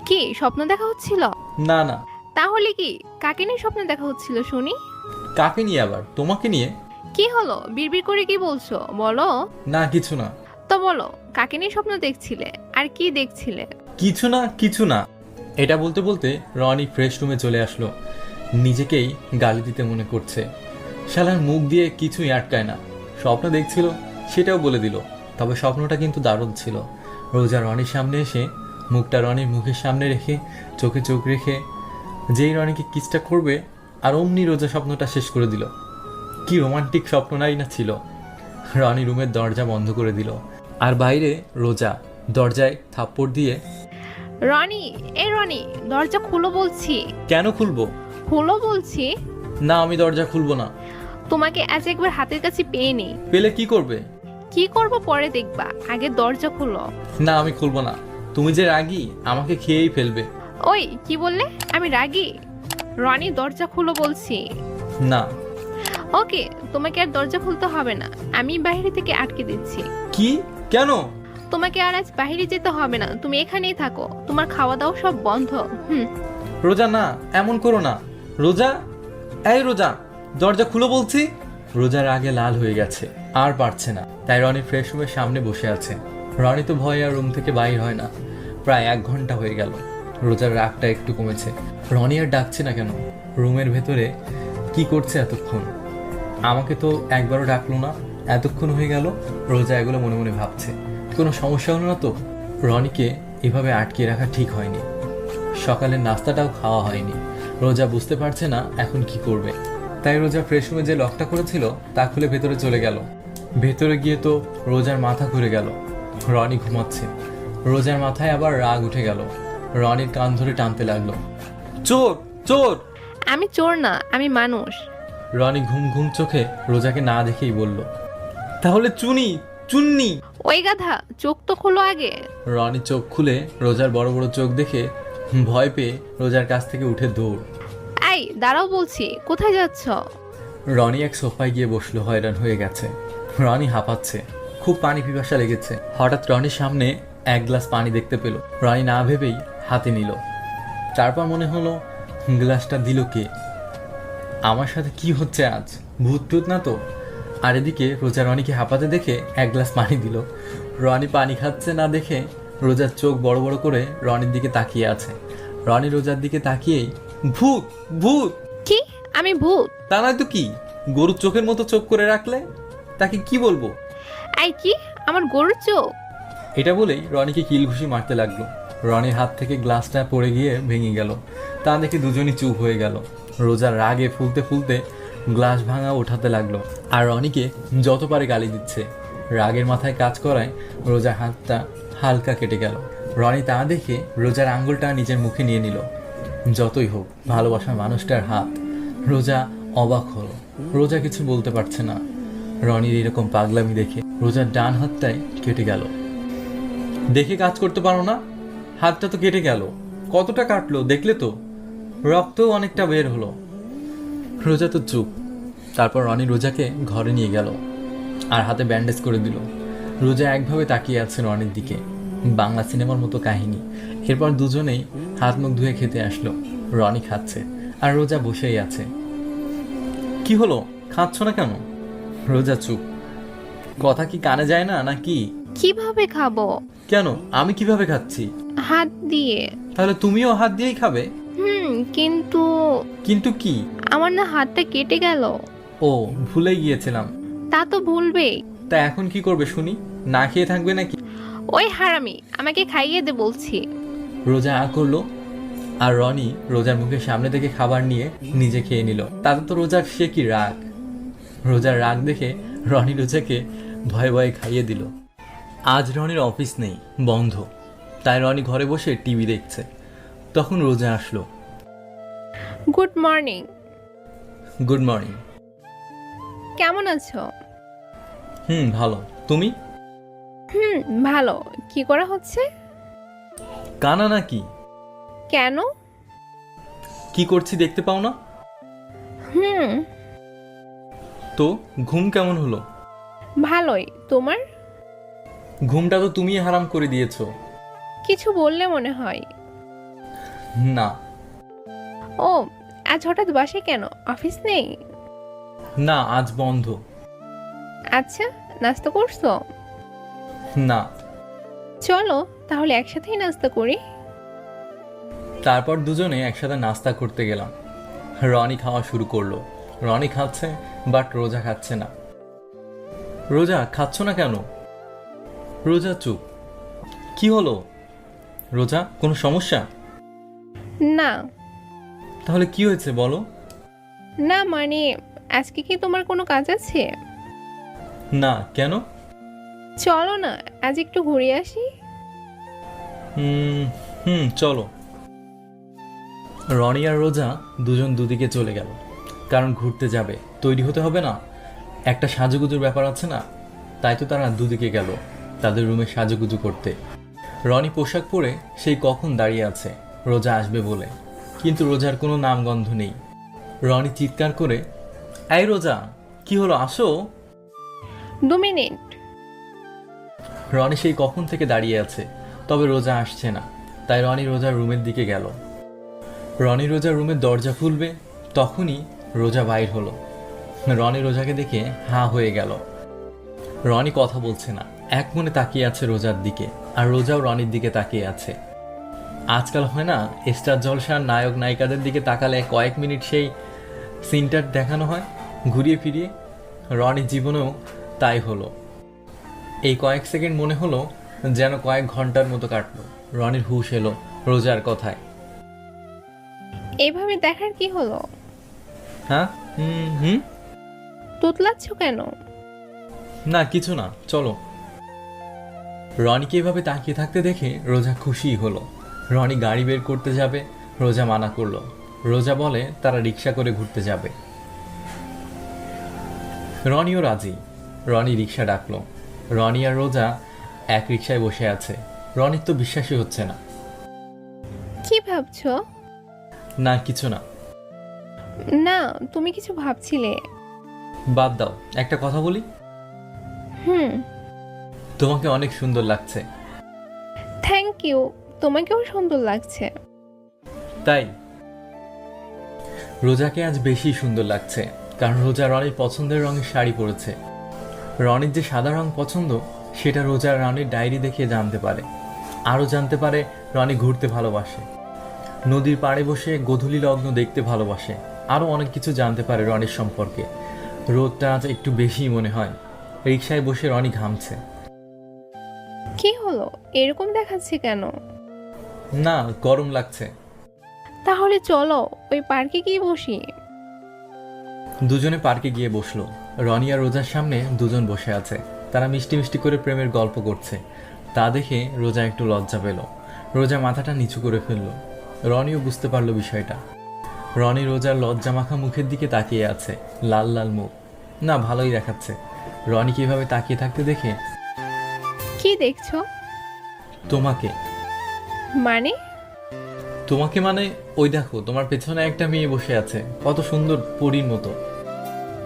Speaker 3: কি স্বপ্ন দেখা হচ্ছিল?
Speaker 1: না না,
Speaker 3: তাহলে কি কাকে নিয়ে স্বপ্ন দেখা হচ্ছিল শুনি?
Speaker 1: কাকে নিয়ে আবার? তোমাকে নিয়ে।
Speaker 3: কি হলো, বিড়বিড় করে কি বলছো বলো?
Speaker 1: না কিছু না।
Speaker 3: তো বলো, কাকে নিয়ে স্বপ্ন দেখছিলে আর কি দেখছিলে?
Speaker 1: কিছু না কিছু না। এটা বলতে বলতে রনি ফ্রেশ রুমে চলে আসলো। নিজেকেই গালি দিতে মনে করছে। শালার মুখ দিয়ে কিছুই আটকায় না। স্বপ্ন দেখছিল সেটাও বলে দিল। তবে স্বপ্নটা কিন্তু দারুণ ছিল। রোজা রনির সামনে এসে মুখটা রনির মুখের সামনে রেখে চোখে চোখ রেখে যেই রনিকে কিসটা করবে আর অমনি রোজা স্বপ্নটা শেষ করে দিল। কি রোমান্টিক স্বপ্নটাই না ছিল। রনি রুমের দরজা বন্ধ করে দিল আর বাইরে রোজা দরজায় থাপ্পড় দিয়ে,
Speaker 3: রনি, এই রনি, দরজা খুলো বলছি।
Speaker 1: কেন খুলবো?
Speaker 3: খুলো বলছি।
Speaker 1: না, আমি দরজা খুলবো না।
Speaker 3: তোমাকে আজ একবার হাতের কাছে পেয়ে নেই।
Speaker 1: পেলে কি করবে?
Speaker 3: কি করব পরে দেখবা, আগে দরজা খুলো।
Speaker 1: না, আমি খুলবো না। তুমি যে রাগী, আমাকে খেয়েই ফেলবে।
Speaker 3: ওই কি বললে? আমি রাগী? রনি, দরজা খুলো বলছি।
Speaker 1: না।
Speaker 3: ওকে, তোমাকে আর দরজা খুলতে হবে না, আমি বাইরে থেকে আটকে দিচ্ছি।
Speaker 1: কি? কেন?
Speaker 3: তোমাকে আর আজ বাইরে যেতে হবে না, তুমি এখানেই থাকো। তোমার খাওয়া দাওয়া সব বন্ধ।
Speaker 1: রোজা না, এমন করো না। রোজা, এই রোজা, দরজা খুলো বলছি। রোজার আগে লাল হয়ে গেছে, আর পারছে না। তাই রনি ফ্রেশ রুমের সামনে বসে আছে। রনি তো ভয়ে আর রুম থেকে বাইর হয় না। প্রায় 1 ঘন্টা হয়ে গেল। রোজার রাগটা একটু কমেছে। রনি আর ডাকছে না কেন? রুমের ভেতরে কি করছে এতক্ষণ? আমাকে তো একবারও ডাকলো না, এতক্ষণ হয়ে গেল। রোজা এগুলো মনে মনে ভাবছে। কোনো সমস্যা হলো না তো? রনিকে এভাবে আটকে রাখা ঠিক হয়নি। সকালের নাস্তাটাও খাওয়া হয়নি। রোজা বুঝতে পারছে না এখন কি করবে। তাই রোজা ফ্রেশ রুমে যে লকটা করেছিল তা খুলে ভেতরে চলে গেল। ভেতরে গিয়ে তো রোজার মাথা ঘুরে গেল। রনি ঘুমাচ্ছে। রোজার মাথায় আবার রাগ উঠে গেল। রনির কান ধরে টানতে লাগলো, চোর চোর।
Speaker 3: আমি চোর না, আমি মানুষ।
Speaker 1: রনি ঘুম ঘুম চোখে রোজাকে না দেখেই বলল, তাহলে চুনি চুন্নি।
Speaker 3: ওই গাধা, চোখ তো খোলো আগে।
Speaker 1: রনি চোখ খুলে রোজার বড় বড় চোখ দেখে ভয় পেয়ে রোজার কাছ থেকে উঠে দৌড়।
Speaker 3: এই দাঁড়াও বলছি, কোথায় যাচ্ছ?
Speaker 1: রনি এক সোফায় গিয়ে বসলো, হয়রান হয়ে গেছে। রনি হাঁপাচ্ছে, খুব পানি পিপাসা লেগেছে। হঠাৎ রনির সামনে 1 গ্লাস পানি দেখতে পেল। রনি না ভেবেই হাতে নিল। তারপর মনে হলো গ্লাসটা দিল কে? আমার সাথে কি হচ্ছে আজ? ভূত টুত না তো? আর এদিকে রোজা রনিকে হাঁপাতে দেখে 1 গ্লাস পানি দিল। রনি পানি খাচ্ছে না দেখে রোজার চোখ বড় বড় করে রনির দিকে তাকিয়ে আছে। রনি রোজার দিকে তাকিয়েই, ভূত ভূত।
Speaker 3: কি? আমি ভূত?
Speaker 1: তা নয় তো কি, গরুর চোখের মতো চোখ করে রাখলে তাকে কি বলবো?
Speaker 3: এই কি, আমার গরুর চোখ?
Speaker 1: এটা বলেই রনিকে কিল ঘুষি মারতে লাগলো। রনির হাত থেকে গ্লাসটা পড়ে গিয়ে ভেঙে গেল। তা দেখে দুজনই চুপ হয়ে গেল। রোজার রাগে ফুলতে ফুলতে গ্লাস ভাঙা ওঠাতে লাগলো আর রনিকে যত পারে গালি দিচ্ছে। রাগের মাথায় কাজ করায় রোজার হাতটা হালকা কেটে গেল। রনি তা দেখে রোজার আঙ্গুলটা নিজের মুখে নিয়ে নিল। যতই হোক ভালোবাসার মানুষটার হাত। রোজা অবাক হলো। রোজা কিছু বলতে পারছে না। রনির এরকম পাগলামি দেখে রোজার ডান হাতটাই কেটে গেল। দেখে কাজ করতে পারো না? হাতটা তো কেটে গেল। কতটা কাটলো দেখলে তো? রক্তও অনেকটা বের হলো। রোজা তো চুপ। তারপর রনি রোজাকে ঘরে নিয়ে গেল আর হাতে ব্যান্ডেজ করে দিল। রোজা একভাবে তাকিয়ে আছে রনির দিকে। বাংলা সিনেমার মতো কাহিনী। এরপর দুজনেই হাত মুখ ধুয়ে খেতে আসলো। রনি খাচ্ছে আর রোজা বসেই আছে। কি হলো, খাচ্ছ না কেন? রোজা চুপ। কথা কি কানে যায় না নাকি?
Speaker 3: কিভাবে খাবো?
Speaker 1: কেন, আমি কিভাবে খাচ্ছি?
Speaker 3: হাত দিয়ে।
Speaker 1: তাহলে তুমিও হাত দিয়েই খাবে?
Speaker 3: কিন্তু
Speaker 1: কিন্তু কি?
Speaker 3: আমার না হাতটা কেটে গেল।
Speaker 1: ও, ভুলে গিয়েছিলাম।
Speaker 3: তা তো ভুলবেই।
Speaker 1: তা এখন কি করবে শুনি? না খেয়ে থাকবে নাকি?
Speaker 3: ওই হারামি, আমাকে খাইয়ে দে বলছি।
Speaker 1: রোজা করলো আর রনি রোজার মুখের সামনে থেকে খাবার নিয়ে নিজে খেয়ে নিল। তাতে তো রোজার সে কি রাগ। রোজার রাগ দেখে রনি রোজাকে ভয়ে ভয়ে খাইয়ে দিল। আজ রনির অফিস নেই, বন্ধ। তাই রনি ঘরে বসে টিভি দেখছে। তখন রোজা আসলো।
Speaker 3: Good morning.
Speaker 1: Good morning.
Speaker 3: কেমন আছো?
Speaker 1: ভালো। তুমি?
Speaker 3: ভালো। কি করা হচ্ছে?
Speaker 1: কানা নাকি?
Speaker 3: কেন?
Speaker 1: কি করছি দেখতে পাও না? তো ঘুম কেমন হলো?
Speaker 3: ভালোই। তোমার?
Speaker 1: ঘুমটা তো তুমি হারাম করে দিয়েছো।
Speaker 3: কিছু বললে মনে হয়।
Speaker 1: না।
Speaker 3: ও, আজ হঠাৎ বাসে কেন? অফিস নেই?
Speaker 1: না, আজ বন্ধ।
Speaker 3: আচ্ছা, নাস্তা করছো?
Speaker 1: না।
Speaker 3: চলো তাহলে একসাথেই নাস্তা করি।
Speaker 1: তারপর দুজনে একসাথে নাস্তা করতে গেলাম। রনি খাওয়া শুরু করলো। রনি খাচ্ছে, বাট রোজা খাচ্ছে না। রোজা, খাচ্ছ না কেন? রোজা চুপ। কি হলো রোজা, কোনো সমস্যা?
Speaker 3: না।
Speaker 1: তাহলে কি হয়েছে বলো?
Speaker 3: না মানে, আজকে কি তোমার কোনো কাজ আছে?
Speaker 1: না, কেন?
Speaker 3: চলো না, আজ একটু ঘুরে আসি।
Speaker 1: চলো। রনি আর রোজা দুজন দুদিকে চলে গেল। কারণ ঘুরতে যাবে, তৈরি হতে হবে না? একটা সাজুগুজুর ব্যাপার আছে না? তাই তো তারা দুদিকে গেল তাদের রুমে সাজুগুজু করতে। রনি পোশাক পরে সেই কখন দাঁড়িয়ে আছে রোজা আসবে বলে, কিন্তু রোজার কোনো নামগন্ধ নেই। রনি চিৎকার করে, এই রোজা, কি হলো, আসো।
Speaker 3: 2 মিনিট।
Speaker 1: রনি সেই কখন থেকে দাঁড়িয়ে আছে, তবে রোজা আসছে না। তাই রনি রোজার রুমের দিকে গেল। রনি রোজার রুমের দরজা খুলবে, তখনই রোজা বাইর হলো। রনি রোজাকে দেখে হাঁ হয়ে গেল। রনি কথা বলছে না, এক মনে তাকিয়ে আছে রোজার দিকে, আর রোজাও রনির দিকে তাকিয়ে আছে। আজকাল হয় না, স্টার জলসার নায়ক নায়িকাদের দিকে তাকালে কয়েক মিনিট সেই সিনটার দেখানো হয় ঘুরিয়ে ফিরিয়ে। রনির জীবনেও তাই হলো। এই কয়েক সেকেন্ড মনে হলো যেন কয়েক ঘন্টার মতো কাটলো। রনির হুঁশ এলো রোজার কথায়।
Speaker 3: এইভাবে দেখার কি হলো?
Speaker 1: হ্যাঁ,
Speaker 3: তোতলাচ্ছ কেন?
Speaker 1: না, কিছু না, চলো। রনিকে এভাবে তাকিয়ে থাকতে দেখে রোজা খুশি হলো। রনি গাড়ি বের করতে যাবে, রোজা মানা করলো। রোজা বলে তারা রিক্সা করে ঘুরতে যাবে। রনিও রাজি। রনি রিক্সা ডাকলো। রনি আর রোজা এক রিক্সায় বসে আছে। রনির তো বিশ্বাসই হচ্ছে না।
Speaker 3: কি ভাবছো?
Speaker 1: না, কিছু না।
Speaker 3: না, তুমি কিছু ভাবছিলে।
Speaker 1: বাদ দাও, একটা কথা বলি। তোমাকে অনেক সুন্দর লাগছে।
Speaker 3: Thank you. তোমাকেও সুন্দর লাগছে।
Speaker 1: তাই? রোজাকে আজ বেশি সুন্দর লাগছে, কারণ রোজা রনির পছন্দের রঙের শাড়ি পরেছে। রনির যে সাদা রং পছন্দ, সেটা রোজা রনির ডায়েরি দেখে জানতে পারে। আরও জানতে পারে রনি ঘুরতে ভালোবাসে, নদীর পাড়ে বসে গোধূলি লগ্ন দেখতে ভালোবাসে। আরও অনেক কিছু জানতে পারে রনির সম্পর্কে। রোদটা আজ একটু বেশি মনে হয়। রিক্সায় বসে রনি ঘামছে।
Speaker 3: কি হলো, এরকম দেখাচ্ছে কেন?
Speaker 1: না, গরম লাগছে।
Speaker 3: তাহলে চলো ওই পার্কে গিয়ে বসি।
Speaker 1: দুজনে পার্কে গিয়ে বসলো। রনি আর রোজার সামনে দুজন বসে আছে। তারা মিষ্টি মিষ্টি করে প্রেমের গল্প করছে। তা দেখে রোজা একটু লজ্জা পেল। রোজা মাথাটা নিচু করে ফেলল। রনিও বুঝতে পারলো বিষয়টা। রনি রোজার লজ্জা মাখা মুখের দিকে তাকিয়ে আছে, লাল লাল মুখ। না, ভালোই দেখাচ্ছে। রনি কিভাবে তাকিয়ে থাকতে দেখে,
Speaker 3: কি দেখছো?
Speaker 1: তোমাকে।
Speaker 3: মানে?
Speaker 1: তোমাকে মানে ওই দেখো, তোমার পেছনে একটা মেয়ে বসে আছে, কত সুন্দর, পরীর মতো।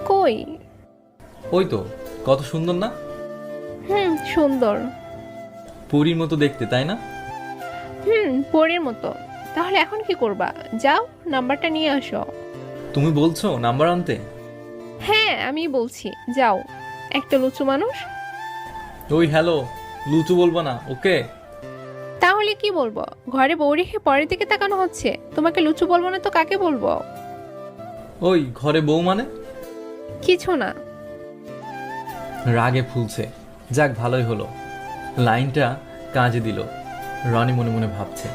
Speaker 3: কই?
Speaker 1: ওই তো, কত সুন্দর না?
Speaker 3: সুন্দর।
Speaker 1: পরীর মতো দেখতে, তাই না?
Speaker 3: পরের মতো। তাহলে এখন কি করবা? যাও, নাম্বারটা নিয়ে আসো।
Speaker 1: তুমি বলছো নাম্বার আনতে?
Speaker 3: হ্যাঁ, আমি বলছি, যাও। একটা লুচু মানুষ।
Speaker 1: ওই হ্যালো, লুচু বলবো না, ওকে?
Speaker 3: তাহলে কি বলবো? ঘরে বউ রেখে পরের দিকে তাকানো হচ্ছে। তোমাকে লুচু বলবো না তো কাকে বলবো?
Speaker 1: ওই ঘরে বউ মানে?
Speaker 3: কিছু না।
Speaker 1: রাগে ফুলছে। যাক, ভালোই হলো, লাইনটা কাজে দিল। রনি মনে মনে ভাবছে,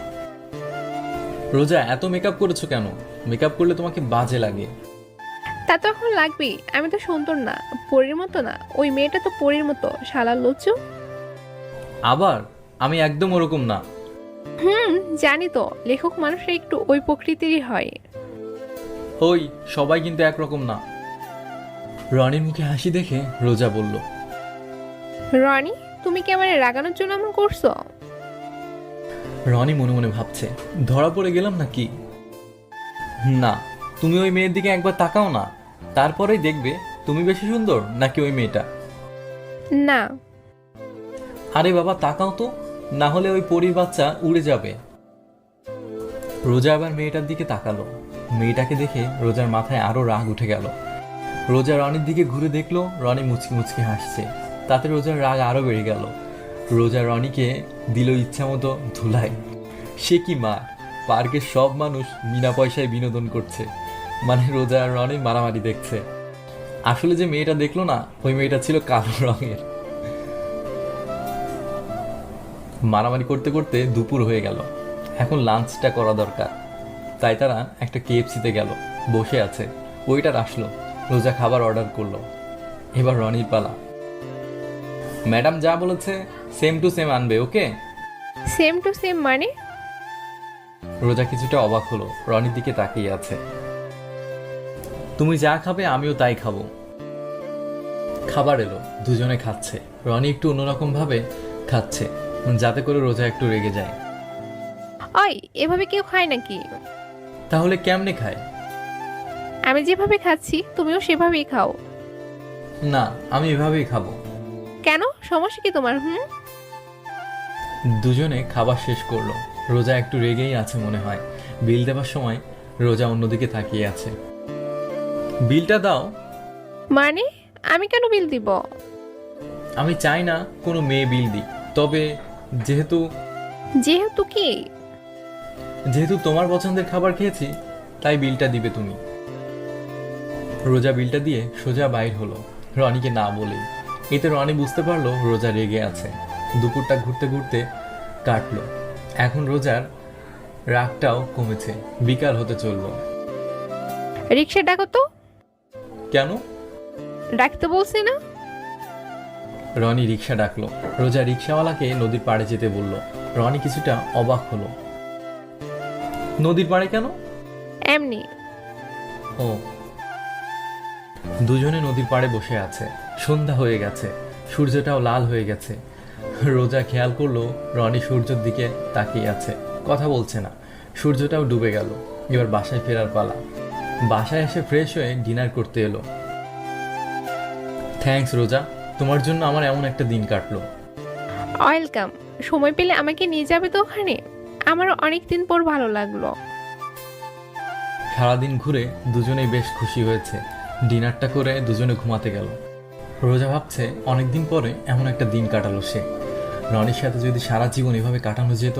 Speaker 1: রোজা এত মেকআপ করেছো কেন? মেকআপ করলে তোমাকে বাজে লাগে।
Speaker 3: তা তো এখন লাগবেই, আমি তো সুন্দর না, পরীর মতো না। ওই মেয়েটা তো পরীর মতো, শালা লুচু।
Speaker 1: আবার আমি একদম ওরকম না।
Speaker 3: জানি তো, লেখক মানুষরা একটু ওই প্রকৃতিরই হয়।
Speaker 1: ওই সবাই কিন্তু একরকম না। রনির মুখে হাসি দেখে রোজা বলল,
Speaker 3: রনি, তুমি কি আমার রাগানোর জন্য এমন করছো?
Speaker 1: রনি মনে মনে ভাবছে, ধরা পড়ে গেলাম নাকি? না, তুমি ওই মেয়ের দিকে একবার তাকাও না, তারপরেই দেখবে তুমি বেশি সুন্দর নাকি ওই মেয়েটা।
Speaker 3: না।
Speaker 1: আরে বাবা, তাকাও তো, না হলে ওই পরীর বাচ্চা উড়ে যাবে। রোজা আবার মেয়েটার দিকে তাকালো। মেয়েটাকে দেখে রোজার মাথায় আরো রাগ উঠে গেল। রোজা রনির দিকে ঘুরে দেখলো রনি মুচকি মুচকি হাসছে। তাতে রোজার রাগ আরো বেড়ে গেল। রোজা রনিকে দিল ইচ্ছা মতো ধুলাই। সে কি মা, পার্কের সব মানুষ বিনা পয়সায় বিনোদন করছে, মানে রোজা আর রনি মারামারি দেখছে। আসলে যে মেয়েটা দেখলো না, ওই মেয়েটা ছিল কালো রঙের। মারামারি করতে করতে দুপুর হয়ে গেল। এখন লাঞ্চটা করা দরকার। তাই তারা একটা কেএফসিতে গেল। বসে আছে, ওইটার আসলো। রোজা খাবার অর্ডার করলো। এবার রনির পালা। ম্যাডাম যা বলেছে সেম টু সেম আনবে, ওকে?
Speaker 3: সেম টু সেম মানে?
Speaker 1: রোজা কিছুটা অবাক হলো, রনির দিকে তাকিয়ে আছে। তুমি যা খাবে আমিও তাই খাবো। খাবার এলো, দুজনে খাচ্ছে। রনি একটু অন্যরকম ভাবে খাচ্ছে, যাতে করে রোজা একটু রেগে যায়।
Speaker 3: ওই, এভাবে কেউ খায় নাকি?
Speaker 1: তাহলে কেমনে খায়?
Speaker 3: আমি যেভাবে খাচ্ছি তুমিও সেভাবেই খাও।
Speaker 1: না, আমি এভাবেই খাবো।
Speaker 3: কেন, সমস্যা কি তোমার?
Speaker 1: দুজনে খাবার শেষ করলো। রোজা একটু রেগেই আছে মনে হয়। বিল দেবার সময় রোজা অন্যদিকে তাকিয়ে আছে। বিলটা দাও।
Speaker 3: মানে আমি কেন বিল দিব?
Speaker 1: আমি চাই না কোনো মেয়ে বিল দিক, তবে যেহেতু
Speaker 3: যেহেতু কি?
Speaker 1: যেহেতু তোমার পছন্দের খাবার খেয়েছি, তাই বিলটা দিবে তুমি। রোজা বিলটা দিয়ে সোজা বাইর হলো, রনিকে না বলেই। এতে রনি বুঝতে পারলো রোজা রেগে আছে। দুপুরটা ঘুরতে ঘুরতে কাটলো। এখন রোজার রাগটাও কমেছে। বিকাল হতে চললো।
Speaker 3: রিক্সা ডাকো তো।
Speaker 1: কেন?
Speaker 3: ডাকতে বলছি না?
Speaker 1: রনি রিক্সা ডাকলো। রোজা রিক্সাওয়ালাকে নদীর পাড়ে যেতে বলল। রনি কিছুটা অবাক হলো। নদীর পাড়ে কেন?
Speaker 3: এমনি।
Speaker 1: ও। দুজনে নদীর পাড়ে বসে আছে। সন্ধ্যা হয়ে গেছে, সূর্যটাও লাল হয়ে গেছে। রোজা খেয়াল করলো রনি সূর্যের দিকে তাকিয়ে আছে, কথা বলছে না। সূর্যটাও ডুবে গেল। এবার বাসায় ফেরার পালা। বাসায় এসে ফ্রেশ হয়ে ডিনার করতে এলো। থ্যাঙ্কস রোজা, তোমার জন্য আমার এমন একটা দিন কাটলো।
Speaker 3: ওয়েলকাম। সময় পেলে আমাকে নিয়ে যাবে তো ওখানে? আমারও অনেক দিন পর ভালো লাগলো।
Speaker 1: সারাদিন ঘুরে দুজনেই বেশ খুশি হয়েছে। ডিনারটা করে দুজনে ঘুমাতে গেল। রোজা ভাবছে অনেকদিন পরে এমন একটা দিন কাটালো সে। রনির সাথে যদি সারা জীবন এভাবে কাটানো যেত।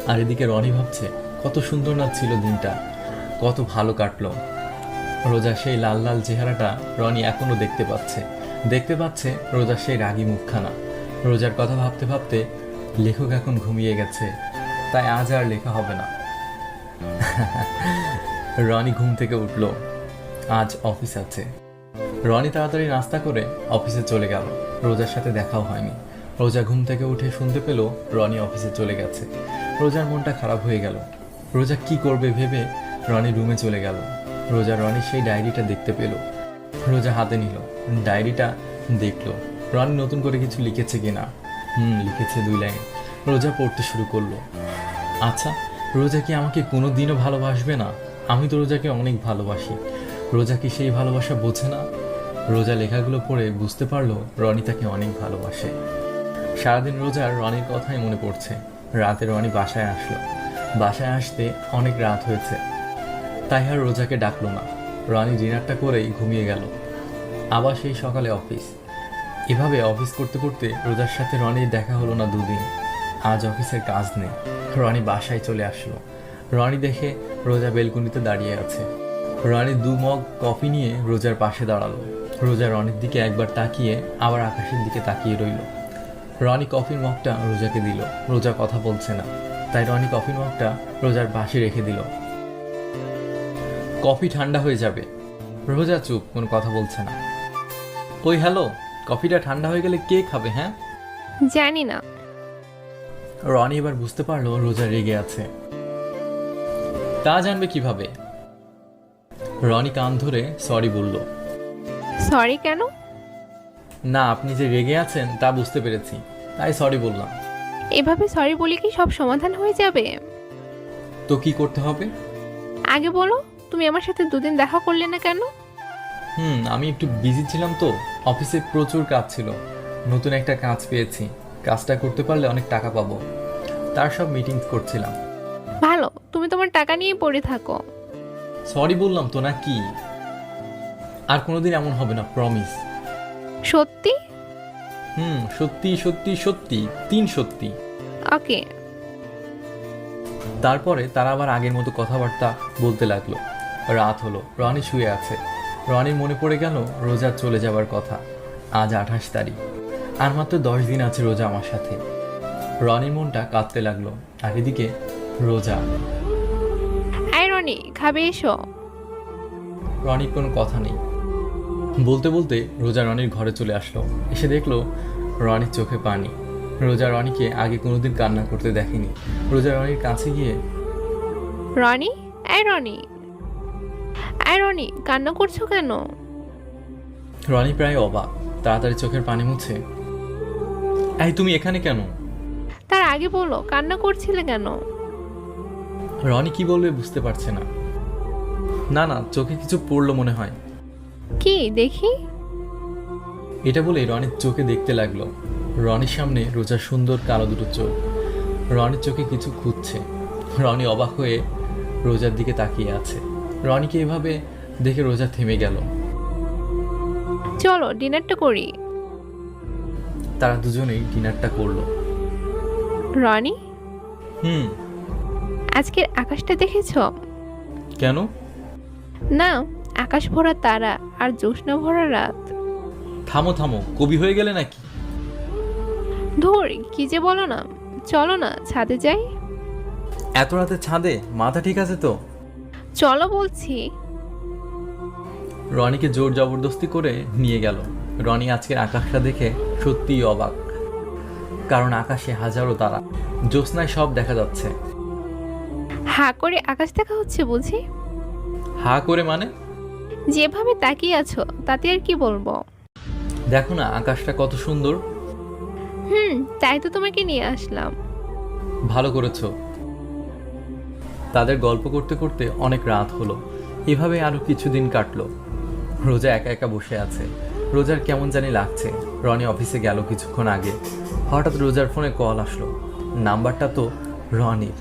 Speaker 1: আর এদিকে রনি ভাবছে কত সুন্দর না ছিল দিনটা, কত ভালো কাটলো। রোজা সেই লাল লাল চেহারাটা রনি এখনো দেখতে পাচ্ছে রোজার সেই রাগী মুখখানা। রোজার কথা ভাবতে ভাবতে লেখক এখন ঘুমিয়ে গেছে, তাই আজ আর লেখা হবে না। রনি ঘুম থেকে উঠল। আজ অফিস আছে। রনি তাড়াতাড়ি নাস্তা করে অফিসে চলে গেল। রোজার সাথে দেখাও হয়নি। রোজা ঘুম থেকে উঠে শুনতে পেল রনি অফিসে চলে গেছে। রোজার মনটা খারাপ হয়ে গেল। রোজা কি করবে ভেবে রনি রুমে চলে গেল। রোজা রনির সেই ডায়েরিটা দেখতে পেল। রোজা হাতে নিল, ডায়েরিটা দেখলো। রনি নতুন করে কিছু লিখেছে কিনা। লিখেছে 2 লাইন। রোজা পড়তে শুরু করলো। আচ্ছা, রোজা কি আমাকে কোনোদিনও ভালোবাসবে না? আমি তো রোজাকে অনেক ভালোবাসি। রোজা কি সেই ভালোবাসা বোঝে না? রোজা লেখাগুলো পড়ে বুঝতে পারলো রনি তাকে অনেক ভালোবাসে। সারাদিন রোজার রনির কথাই মনে পড়ছে। রাতে রনি বাসায় আসলো। বাসায় আসতে অনেক রাত হয়েছে, তাই আর রোজাকে ডাকলো না। রনি ডিনারটা করেই ঘুমিয়ে গেল। আবার সেই সকালে অফিস। এভাবে অফিস করতে করতে রোজার সাথে রনির দেখা হলো না দুদিন। আজ অফিসের কাজ নেই, রনি বাসায় চলে আসলো। রনি দেখে রোজা বেলকুনিতে দাঁড়িয়ে আছে। রনি 2 মগ কফি নিয়ে রোজার পাশে দাঁড়ালো। রোজা রনির দিকে একবার তাকিয়ে আবার আকাশের দিকে তাকিয়ে রইল। রনি কফির মগটা রোজাকে দিল। রোজা কথা বলছে না, তাই রনি কফির মগটা রোজার পাশে রেখে দিল। কফি ঠান্ডা হয়ে যাবে। রোজা চুপ, কোনো কথা বলছে না। ওই হ্যালো, কফিটা ঠান্ডা হয়ে গেলে কে খাবে? হ্যাঁ,
Speaker 3: জানি না।
Speaker 1: রনি এবার বুঝতে পারলো রোজা রেগে আছে। তা জানবে কিভাবে? রনি কান ধরে সরি বলল।
Speaker 3: সরি কেন?
Speaker 1: না, আপনি যে রেগে আছেন তা বুঝতে পেরেছি, তাই সরি বললাম।
Speaker 3: এভাবে সরি বলে কি সব সমাধান হয়ে যাবে?
Speaker 1: তো কি করতে হবে?
Speaker 3: আগে বলো, তুমি আমার সাথে 2 দিন দেখা করলে না কেন?
Speaker 1: আমি একটু বিজি ছিলাম তো, অফিসে প্রচুর কাজ ছিল। নতুন একটা কাজ পেয়েছি, কাজটা করতে পারলে অনেক টাকা পাবো, তার সব মিটিংস করছিলাম।
Speaker 3: ভালো, তুমি তোমার টাকা নিয়ে পড়ে থাকো।
Speaker 1: সরি বললাম তো, না কি? আর কোনোদিন এমন হবে না, প্রমিস।
Speaker 3: সত্যি?
Speaker 1: সত্যি সত্যি সত্যি, 3 সত্যি।
Speaker 3: ওকে।
Speaker 1: তারপরে তারা আবার আগের মতো কথাবার্তা বলতে লাগলো। রাত হলো, রনি শুয়ে আছে। রনির মনে পড়ে গেল রোজা চলে যাবার কথা। আজ 28 তারিখ, আর মাত্র 10 দিন আছে রোজা আমার সাথে। রনির মনটা কাঁদতে লাগলো। আর এদিকে রোজা।
Speaker 3: আয় রনি, খাবে এসো।
Speaker 1: রনির কোনো কথা নেই। বলতে বলতে রোজা রনির ঘরে চলে আসলো। এসে দেখলো রনির চোখে পানি। রোজা রনিকে আগে কোনোদিন কান্না করতে দেখেনি। রোজা রনির কাছে গিয়ে,
Speaker 3: রনি, আয় রনি, আয় রনি, কান্না করছো কেন?
Speaker 1: রনি প্রায় অবাক, তাড়াতাড়ি চোখের পানি মুছে, এই তুমি এখানে কেন?
Speaker 3: তার আগে বলো, কান্না করছিলে কেন?
Speaker 1: রনি কি বলবে বুঝতে পারছে না। না না, চোখে কিছু পড়লো মনে হয়।
Speaker 3: কি দেখি?
Speaker 1: এটা বলে রনির চোখে দেখতে লাগলো। রনির সামনে রোজার সুন্দর কালো দুটো চোখ। রনির চোখে কিছু খুঁজছে। রনি অবাক হয়ে রোজার দিকে তাকিয়ে আছে। রনিকে এভাবে দেখে রোজা থেমে গেল।
Speaker 3: চলো ডিনারটা করি।
Speaker 1: তারা দুজনেই ডিনারটা করলো।
Speaker 3: রনি,
Speaker 1: হুম।
Speaker 3: আজকের আকাশটা দেখেছো?
Speaker 1: কেন?
Speaker 3: না, আকাশ ভরা তারা আর জ্যোৎস্না ভরা রাত।
Speaker 1: থামো থামো, কবি হয়ে গেলে নাকি?
Speaker 3: ধর, কি যে বলো না। চলো না, ছাদে যাই।
Speaker 1: এত রাতে ছাদে? মাথা ঠিক আছে তো?
Speaker 3: চলো বলছি।
Speaker 1: রনিকে জোর জবরদস্তি করে নিয়ে গেল। রনি আজকের আকাশটা দেখে সত্যিই অবাক, কারণ আকাশে হাজারো তারা, জ্যোৎস্নায় সব দেখা যাচ্ছে।
Speaker 3: হা করে আকাশ দেখা হচ্ছে বুঝি?
Speaker 1: হা করে মানে?
Speaker 3: যেভাবে তাকিয়ে আছো তাতে আর কি বলবো।
Speaker 1: দেখো না আকাশটা কত সুন্দর।
Speaker 3: তাই তো তোমাকে নিয়ে আসলাম।
Speaker 1: ভালো করেছো। তাদের গল্প করতে করতে অনেক রাত হলো। এভাবে আরো কিছুদিন কাটলো। রোজা একা একা বসে আছে। রোজার কেমন জানি লাগছে। রনি অফিসে গেল কিছুক্ষণ আগে। হঠাৎ রোজার ফোনে কল আসলো। নাম্বারটা তো রনির।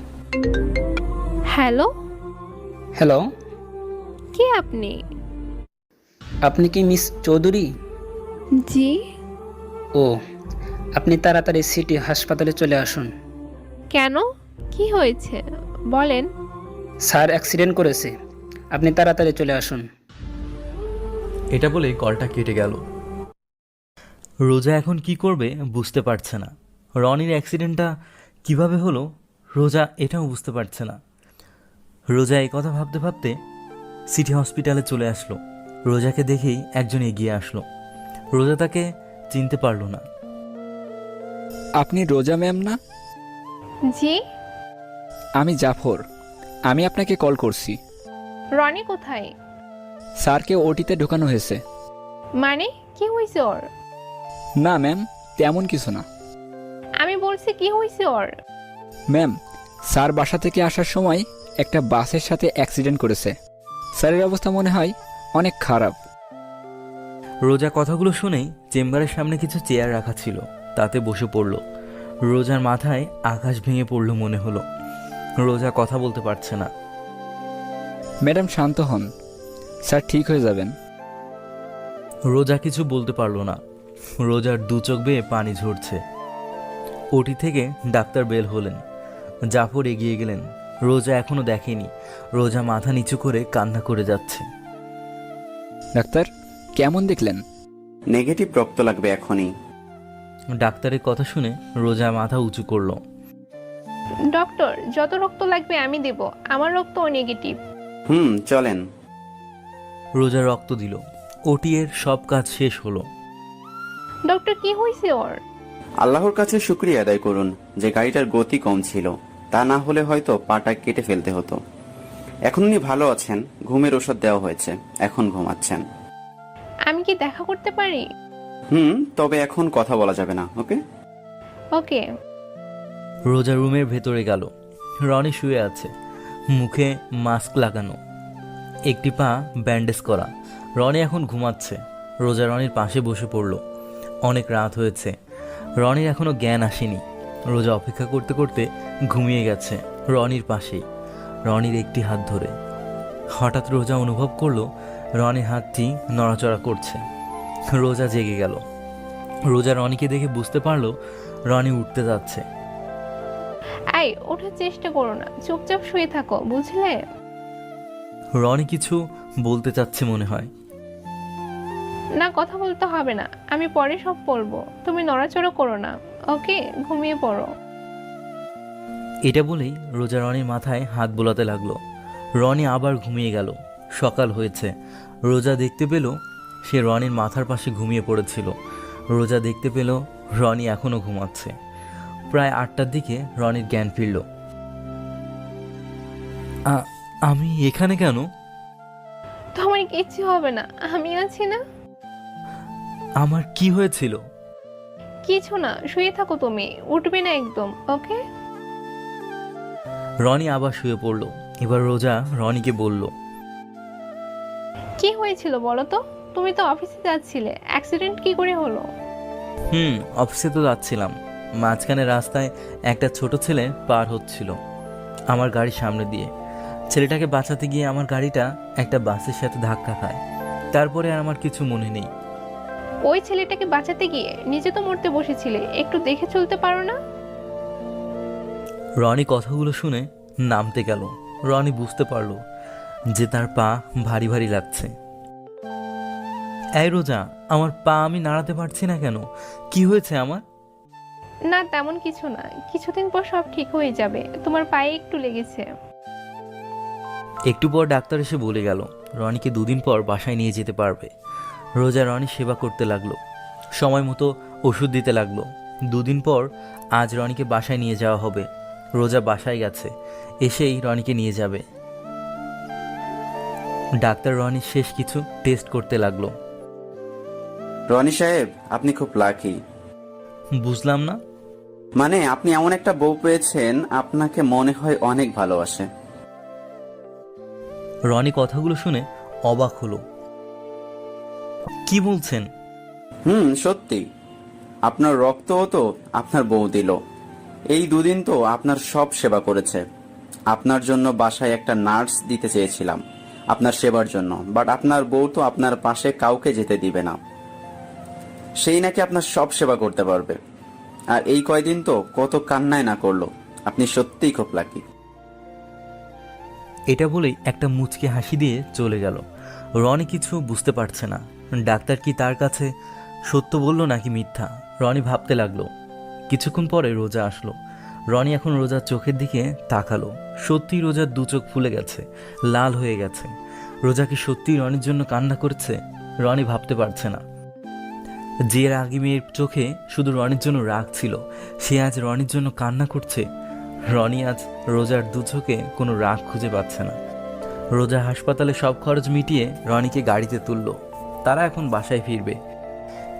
Speaker 3: হ্যালো,
Speaker 4: হ্যালো,
Speaker 3: কে আপনি?
Speaker 4: আপনি কি মিস চৌধুরী?
Speaker 3: জি।
Speaker 4: ও, আপনি তাড়াতাড়ি সিটি হাসপাতালে চলে আসুন।
Speaker 3: কেন, কি হয়েছে বলেন।
Speaker 4: স্যার অ্যাক্সিডেন্ট করেছে, আপনি তাড়াতাড়ি চলে আসুন।
Speaker 1: এটা বলে কলটা কেটে গেল। রোজা এখন কি করবে বুঝতে পারছে না। রনির অ্যাক্সিডেন্টটা কিভাবে হলো রোজা এটাও বুঝতে পারছে না। রোজা এই কথা ভাবতে ভাবতে সিটি হসপিটালে চলে আসলো। রোজাকে দেখেই একজন এগিয়ে আসলো। রোজা তাকে চিনতে পারল না।
Speaker 6: আপনি রোজা ম্যাম না?
Speaker 3: জি।
Speaker 6: আমি জাফর, আমি আপনাকে কল করছি।
Speaker 3: রনি কোথায়?
Speaker 6: স্যারকে ওটিতে ঢোকানো হয়েছে।
Speaker 3: মানে কি হয়েছে ওর?
Speaker 6: না ম্যাম, তেমন কিছু না।
Speaker 3: আমি বলছি কি হয়েছে ওর?
Speaker 6: ম্যাম, স্যার বাসা থেকে আসার সময় একটা বাসের সাথে অ্যাক্সিডেন্ট করেছে। স্যারের অবস্থা মনে হয় অনেক খারাপ।
Speaker 1: রোজা কথাগুলো শুনেই চেম্বারের সামনে কিছু চেয়ার রাখা ছিল। তাতে বসে পড়ল। রোজার মাথায় আকাশ ভেঙে পড়ল মনে হলো। রোজা কথা বলতে পারছে না।
Speaker 6: ম্যাডাম শান্ত হন, স্যার ঠিক হয়ে যাবেন।
Speaker 1: রোজা কিছু বলতে পারলো না। রোজার দু চোখ বেয়ে পানি ঝরছে। ওটি থেকে ডাক্তার বের হলেন। জাফর এগিয়ে গেলেন। রোজা এখনো দেখেনি। রোজা মাথা নিচু করে কান্না করে যাচ্ছে।
Speaker 6: ডাক্তার কেমন দেখলেন?
Speaker 2: নেগেটিভ রক্ত লাগবে এখনই।
Speaker 1: ডাক্তারের কথা শুনে রোজা মাথা উঁচু করলো।
Speaker 3: ডক্টর, যত রক্ত লাগবে আমি দেব, আমার রক্ত নেগেটিভ।
Speaker 2: চলেন।
Speaker 1: রোজা রক্ত দিল। ওটি এর সব কাজ শেষ হলো।
Speaker 3: ডক্টর, কি হয়েছে ওর?
Speaker 2: আল্লাহর কাছে শুকরিয়া আদায় করুন যে গাড়িটার গতি কম ছিল, তা না হলে হয়তো পাটা কেটে ফেলতে হতো। এখন উনি ভালো আছেন, ঘুমের ওষুধ দেওয়া হয়েছে, এখন ঘুমাচ্ছেন।
Speaker 3: আমি কি দেখা করতে পারি?
Speaker 2: তবে এখন কথা বলা যাবে না, ওকে?
Speaker 3: ওকে।
Speaker 1: রোজা রুমের ভেতরে গেল। রনি শুয়ে আছে, মুখে মাস্ক লাগানো, একটি পা ব্যান্ডেজ করা। রনি এখন ঘুমাচ্ছে। রোজা রনির পাশে বসে পড়ল। অনেক রাত হয়েছে। রনির এখনো জ্ঞান আসেনি। রোজা অপেক্ষা করতে করতে ঘুমিয়ে গেছে রনির পাশেই, রনির একটি হাত ধরে। হঠাৎ রোজা অনুভব করলো রনির হাতটি নড়াচড়া করছে। রোজা জেগে গেল। রোজা রনিকে দেখে বুঝতে পারলো রনি উঠতে যাচ্ছে।
Speaker 3: আই, ওঠার চেষ্টা করো না, চুপচাপ শুয়ে থাকো, বুঝলে?
Speaker 1: রনি কিছু বলতে চাচ্ছে মনে হয়।
Speaker 3: না, কথা বলতে হবে না, আমি পরে সব বলবো। তুমি নড়াচড়া করো না, ওকে? ঘুমিয়ে পড়ো।
Speaker 1: এটা বলেই রোজা রনির মাথায় হাত বোলাতে লাগলো। রনি আবার ঘুমিয়ে গেল। সকাল হয়েছে। রোজা দেখতে পেল সে রনির মাথার পাশে ঘুমিয়ে পড়েছিল। রোজা দেখতে পেল রনি এখনো ঘুমাচ্ছে। প্রায় 8টার দিকে রনির জ্ঞান ফিরল। আমি এখানে কেন?
Speaker 3: তোমার কিচ্ছু হবে না, আমি আছি না।
Speaker 1: আমার কি হয়েছিল?
Speaker 3: কিছু না, শুয়ে থাকো তুমি, উঠবে না একদম, ওকে?
Speaker 1: রনি আবার শুয়ে পড়ল। এবার রোজা রনিকে বলল,
Speaker 3: কি হয়েছিল বলো তো? তুমি তো অফিসে যাচ্ছিলে, অ্যাক্সিডেন্ট কি করে হলো?
Speaker 1: অফিসে তো যাচ্ছিলাম। মাঝখানে রাস্তায় একটা ছোট ছেলে পার হচ্ছিল আমার গাড়ির সামনে দিয়ে। ছেলেটাকে বাঁচাতে গিয়ে আমার গাড়িটা একটা বাসের সাথে ধাক্কা খায়। তারপরে আর আমার কিছু মনে নেই।
Speaker 3: ওই ছেলেটাকে বাঁচাতে গিয়ে নিজে তো মরতে বসেছিলে, একটু দেখে চলতে পারো না?
Speaker 1: রনি কথাগুলো শুনে নামতে গেল। রনি বুঝতে পারল যে তার পা ভারী ভারী লাগছে। এই রোজা, আমার পা আমি নাড়াতে পারছি না কেন? কি হয়েছে আমার?
Speaker 3: না, তেমন কিছু না, কিছুদিন পর সব ঠিক হয়ে যাবে, তোমার পায়ে একটু লেগেছে।
Speaker 1: একটু পর ডাক্তার এসে বলে গেল রনিকে 2 দিন পর বাসায় নিয়ে যেতে পারবে। রোজা রনি সেবা করতে লাগলো, সময় মতো ওষুধ দিতে লাগলো। 2 দিন পর আজ রনিকে বাসায় নিয়ে যাওয়া হবে। রোজা বাসায় গেছে, এসেই রনিকে নিয়ে যাবে। ডাক্তার রনির শেষ কিছু টেস্ট করতে লাগলো।
Speaker 2: রনি সাহেব, আপনি খুব লাকি।
Speaker 1: বুঝলাম না।
Speaker 2: মানে আপনি এমন একটা বউ পেয়েছেন, আপনাকে মনে হয় অনেক ভালোবাসে।
Speaker 1: রনি কথাগুলো শুনে অবাক হলো। কি বলছেন?
Speaker 2: সত্যি। আপনার রক্তও তো আপনার বউ দিল। এই 2 দিন তো আপনার সব সেবা করেছে। আপনার জন্য বাসায় একটা নার্স দিতে চেয়েছিলাম আপনার সেবার জন্য, বাট আপনার বউ তো আপনার পাশে কাউকে যেতে দিবে না। সেই নাকি আপনার সব সেবা করতে পারবে। আর এই কয়দিন তো কত কান্নায় না করলো। আপনি সত্যিই খুব লাকি।
Speaker 1: এটা বলেই একটা মুচকি হাসি দিয়ে চলে গেল। রনি কিছু বুঝতে পারছে না। ডাক্তার কি তার কাছে সত্য বলল নাকি মিথ্যা? রনি ভাবতে লাগলো। কিছুক্ষণ পরে রোজা আসলো। রনি এখন রোজার চোখের দিকে তাকালো। সত্যি রোজার 2 চোখ ফুলে গেছে, লাল হয়ে গেছে। রোজা কি সত্যি রনির জন্য কান্না করছে? রনি ভাবতে পারছে না। যে রাগী মেয়ের চোখে শুধু রনির জন্য রাগ ছিল, সে আজ রনির জন্য কান্না করছে। রনি আজ রোজার 2 চোখে কোনো রাগ খুঁজে পাচ্ছে না। রোজা হাসপাতালে সব খরচ মিটিয়ে রনিকে গাড়িতে তুলল। তারা এখন বাসায় ফিরবে।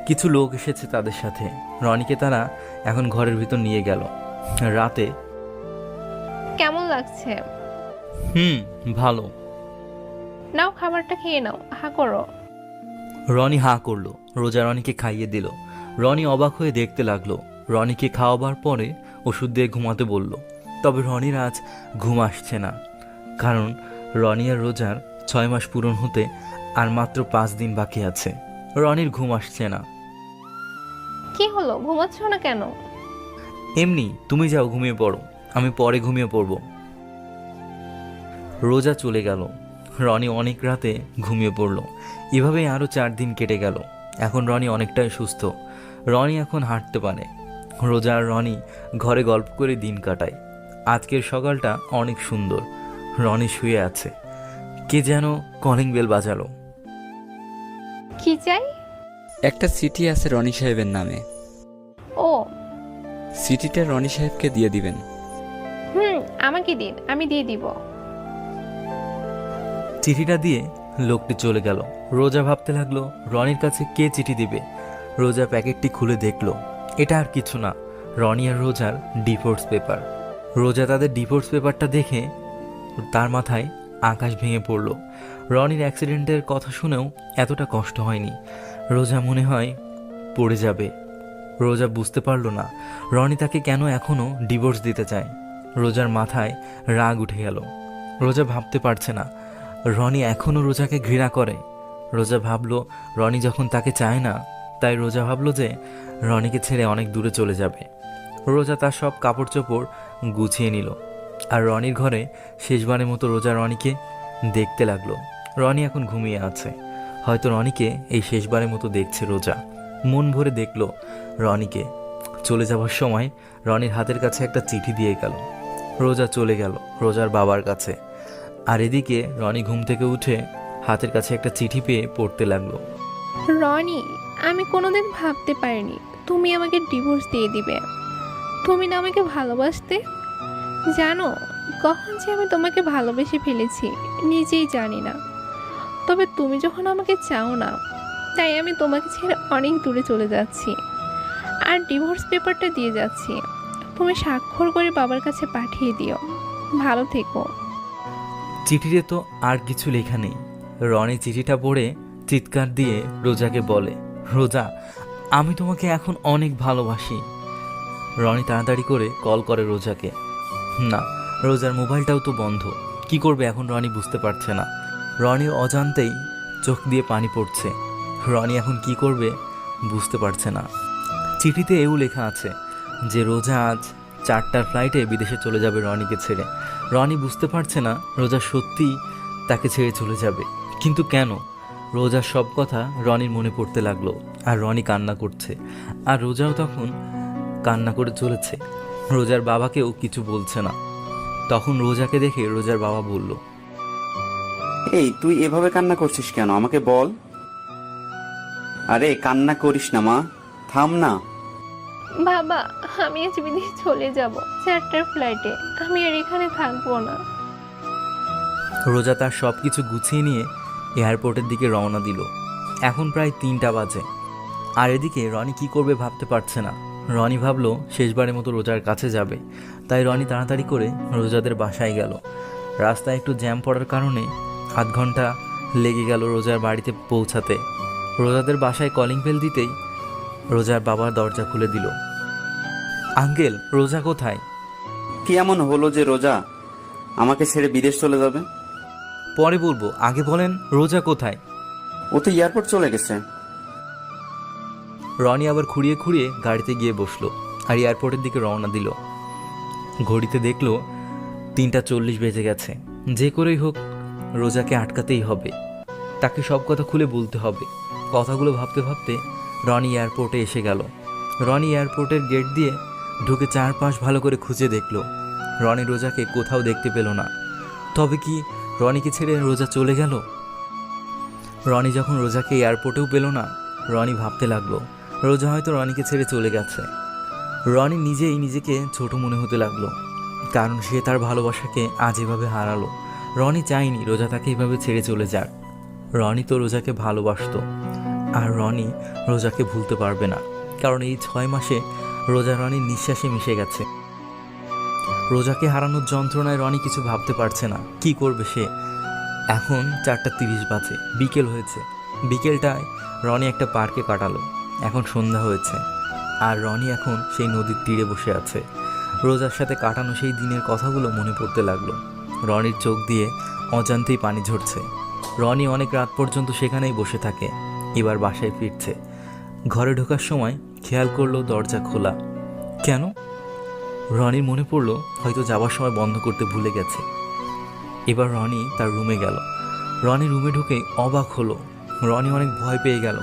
Speaker 1: কিছু লোক এসেছে তাদের সাথে। রনিকে তারা এখন ঘরের ভিতর নিয়ে গেল। রাতে
Speaker 3: কেমন লাগছে?
Speaker 1: ভালো।
Speaker 3: নাও, খাবারটা খেয়ে নাও, হা করো।
Speaker 1: রনি হা করলো। রোজা রনিকে খাইয়ে দিল। রনি অবাক হয়ে দেখতে লাগলো। রনিকে খাওয়াবার পরে ওষুধ দিয়ে ঘুমাতে বলল। তবে রনির আজ ঘুম আসছে না, কারণ রনি আর রোজার 6 মাস পূরণ হতে আর মাত্র 5 দিন বাকি আছে। রনির ঘুম আসছে না।
Speaker 3: কি হলো, ঘুমাচ্ছ না কেন?
Speaker 1: এমনি, তুমি যাও ঘুমিয়ে পড়ো, আমি পরে ঘুমিয়ে পড়ব। রোজা চলে গেল। রনি অনেক রাতে ঘুমিয়ে পড়ল। এভাবেই আরও 4 দিন কেটে গেল। এখন রনি অনেকটাই সুস্থ। রনি এখন হাঁটতে পারে। রোজা আর রনি ঘরে গল্প করে দিন কাটায়। আজকের সকালটা অনেক সুন্দর। রনি শুয়ে আছে। কে যেন কলিং বেল বাজালো।
Speaker 3: কি চাই?
Speaker 6: একটা চিঠি আছে রনি সাহেবের নামে।
Speaker 3: ও,
Speaker 6: চিঠিটা রনি সাহেবকে দিয়ে দিবেন।
Speaker 3: আমাকে দিন, আমি দিয়ে দিব।
Speaker 1: চিঠিটা দিয়ে লোকটি চলে গেল। রোজা ভাবতে লাগলো রনির কাছে কে চিঠি দিবে। রোজা প্যাকেটটি খুলে দেখলো এটা আর কিছু না, রনি আর রোজার ডিভোর্স পেপার। রোজা তাদের ডিভোর্স পেপারটা দেখে তার মাথায় আকাশ ভেঙে পড়ল। রনির অ্যাক্সিডেন্টের কথা শুনেও এতটা কষ্ট হয়নি। রোজা মনে হয় পড়ে যাবে। রোজা বুঝতে পারলো না রনি তাকে কেন এখনও ডিভোর্স দিতে চায়। রোজার মাথায় রাগ উঠে গেল। রোজা ভাবতে পারছে না রনি এখনও রোজাকে ঘৃণা করে। রোজা ভাবলো রনি যখন তাকে চায় না, তাই রোজা ভাবলো যে রনিকে ছেড়ে অনেক দূরে চলে যাবে। রোজা তার সব কাপড় চোপড় গুছিয়ে নিল আর রনির ঘরে শেষবারের মতো রোজা রনিকে দেখতে লাগলো। রনি এখন ঘুমিয়ে আছে। হয়তো রনিকে এই শেষবারের মতো দেখছে রোজা। মন ভরে দেখলো রনিকে। চলে যাওয়ার সময় রনির হাতের কাছে একটা চিঠি দিয়ে গেল। রোজা চলে গেল রোজার বাবার কাছে। আর এদিকে রনি ঘুম থেকে উঠে হাতের কাছে একটা চিঠি পেয়ে পড়তে লাগলো।
Speaker 3: রনি, আমি কোনোদিন ভাবতে পারিনি তুমি আমাকে ডিভোর্স দিয়ে দিবে। তুমি না আমাকে ভালোবাসতে। জানো কখন যে আমি তোমাকে ভালোবেসে ফেলেছি নিজেই জানি না। তবে তুমি যখন আমাকে চাও না, তাই আমি তোমাকে ছেড়ে অনেক দূরে চলে যাচ্ছি আর ডিভোর্স পেপারটা দিয়ে যাচ্ছি। তুমি স্বাক্ষর করে বাবার কাছে পাঠিয়ে দিও। ভালো থেকো।
Speaker 1: চিঠিতে তো আর কিছু লেখা নেই। রনি চিঠিটা পড়ে চিৎকার দিয়ে রোজাকে বলে, রোজা, আমি তোমাকে এখন অনেক ভালোবাসি। রনি তাড়াতাড়ি করে কল করে রোজাকে। না, রোজার মোবাইলটাও তো বন্ধ। কি করবে এখন রনি বুঝতে পারছে না। রনির অজান্তেই চোখ দিয়ে পানি পড়ছে। রনি এখন কি করবে বুঝতে পারছে না। চিঠিতে এও লেখা আছে যে রোজা আজ 4টার ফ্লাইটে বিদেশে চলে যাবে রনিকে ছেড়ে। রনি বুঝতে পারছে না রোজা সত্যিই তাকে ছেড়ে চলে যাবে, কিন্তু কেন? রোজার সব কথা রনির মনে পড়তে লাগলো আর রনি কান্না করছে আর রোজাও তখন কান্না করে চলেছে। রোজার বাবাকেও কিছু বলছে না। তখন রোজাকে দেখে রোজার বাবা বলল,
Speaker 2: এই তুই এভাবে কান্না করছিস কেন, আমাকে বল। আরে কান্না করিস না মা, থাম না।
Speaker 3: বাবা, আমি আজ বিদেশে চলে যাব 4টার ফ্লাইটে। আমি আর এখানে থাকবো না।
Speaker 1: রোজা তার সব কিছু গুছিয়ে নিয়ে এয়ারপোর্টের দিকে রওনা দিল। এখন প্রায় 3টা বাজে। আর এদিকে রনি কি করবে ভাবতে পারছে না। রনি ভাবলো শেষবারের মতো রোজার কাছে যাবে, তাই রনি তাড়াতাড়ি করে রোজাদের বাসায় গেল। রাস্তায় একটু জ্যাম পড়ার কারণে আধ ঘন্টা লেগে গেল রোজার বাড়িতে পৌঁছাতে। রোজাদের বাসায় কলিং বেল দিতেই রোজার বাবা দরজা খুলে দিল। আঙ্কেল, রোজা কোথায়?
Speaker 2: কি এমন হলো যে রোজা আমাকে ছেড়ে বিদেশ চলে যাবে?
Speaker 1: পরে বলবো, আগে বলেন রোজা কোথায়?
Speaker 2: ও তো এয়ারপোর্ট চলে গেছে।
Speaker 1: রনি আবার খুঁড়িয়ে খুঁড়িয়ে গাড়িতে গিয়ে বসলো আর এয়ারপোর্টের দিকে রওনা দিল। ঘড়িতে দেখলো 3:40 বেজে গেছে। যে করেই হোক রোজাকে আটকাতেই হবে, তাকে সব কথা খুলে বলতে হবে। কথাগুলো ভাবতে ভাবতে রনি এয়ারপোর্টে এসে গেল। রনি এয়ারপোর্টের গেট দিয়ে ঢুকে চারপাশ ভালো করে খুঁজে দেখলো। রনি রোজাকে কোথাও দেখতে পেল না। তবে কি রনিকে ছেড়ে রোজা চলে গেল? রনি যখন রোজাকে এয়ারপোর্টেও পেল না, রনি ভাবতে লাগলো রোজা হয়তো রনিকে ছেড়ে চলে গেছে। রনি নিজেই নিজেকে ছোট মনে হতে লাগলো, কারণ সে তার ভালোবাসাকে আজ এভাবে হারালো। রনি চায়নি রোজা তাকে এভাবে ছেড়ে চলে যাক। রনি তো রোজাকে ভালোবাসতো, আর রনি রোজাকে ভুলতে পারবে না, কারণ এই 6 মাসে রোজা রনির নিঃশ্বাসে মিশে গেছে। রোজাকে হারানোর যন্ত্রণায় রনি কিছু ভাবতে পারছে না। কি করবে সে? এখন 4:30 বাজে, বিকেল হয়েছে। বিকেলটায় রনি একটা পার্কে কাটালো। এখন সন্ধ্যা হয়েছে, আর রনি এখন সেই নদীর তীরে বসে আছে। রোজার সাথে কাটানো সেই দিনের কথাগুলো মনে পড়তে লাগলো। রনির চোখ দিয়ে অজান্তেই পানি ঝরছে। রনি অনেক রাত পর্যন্ত সেখানেই বসে থাকে। এবার বাসায় ফিরছে। ঘরে ঢোকার সময় খেয়াল করলো দরজা খোলা। কেন? রনির মনে পড়লো হয়তো যাবার সময় বন্ধ করতে ভুলে গেছে। এবার রনি তার রুমে গেল। রনি রুমে ঢুকে অবাক হলো। রনি অনেক ভয় পেয়ে গেল,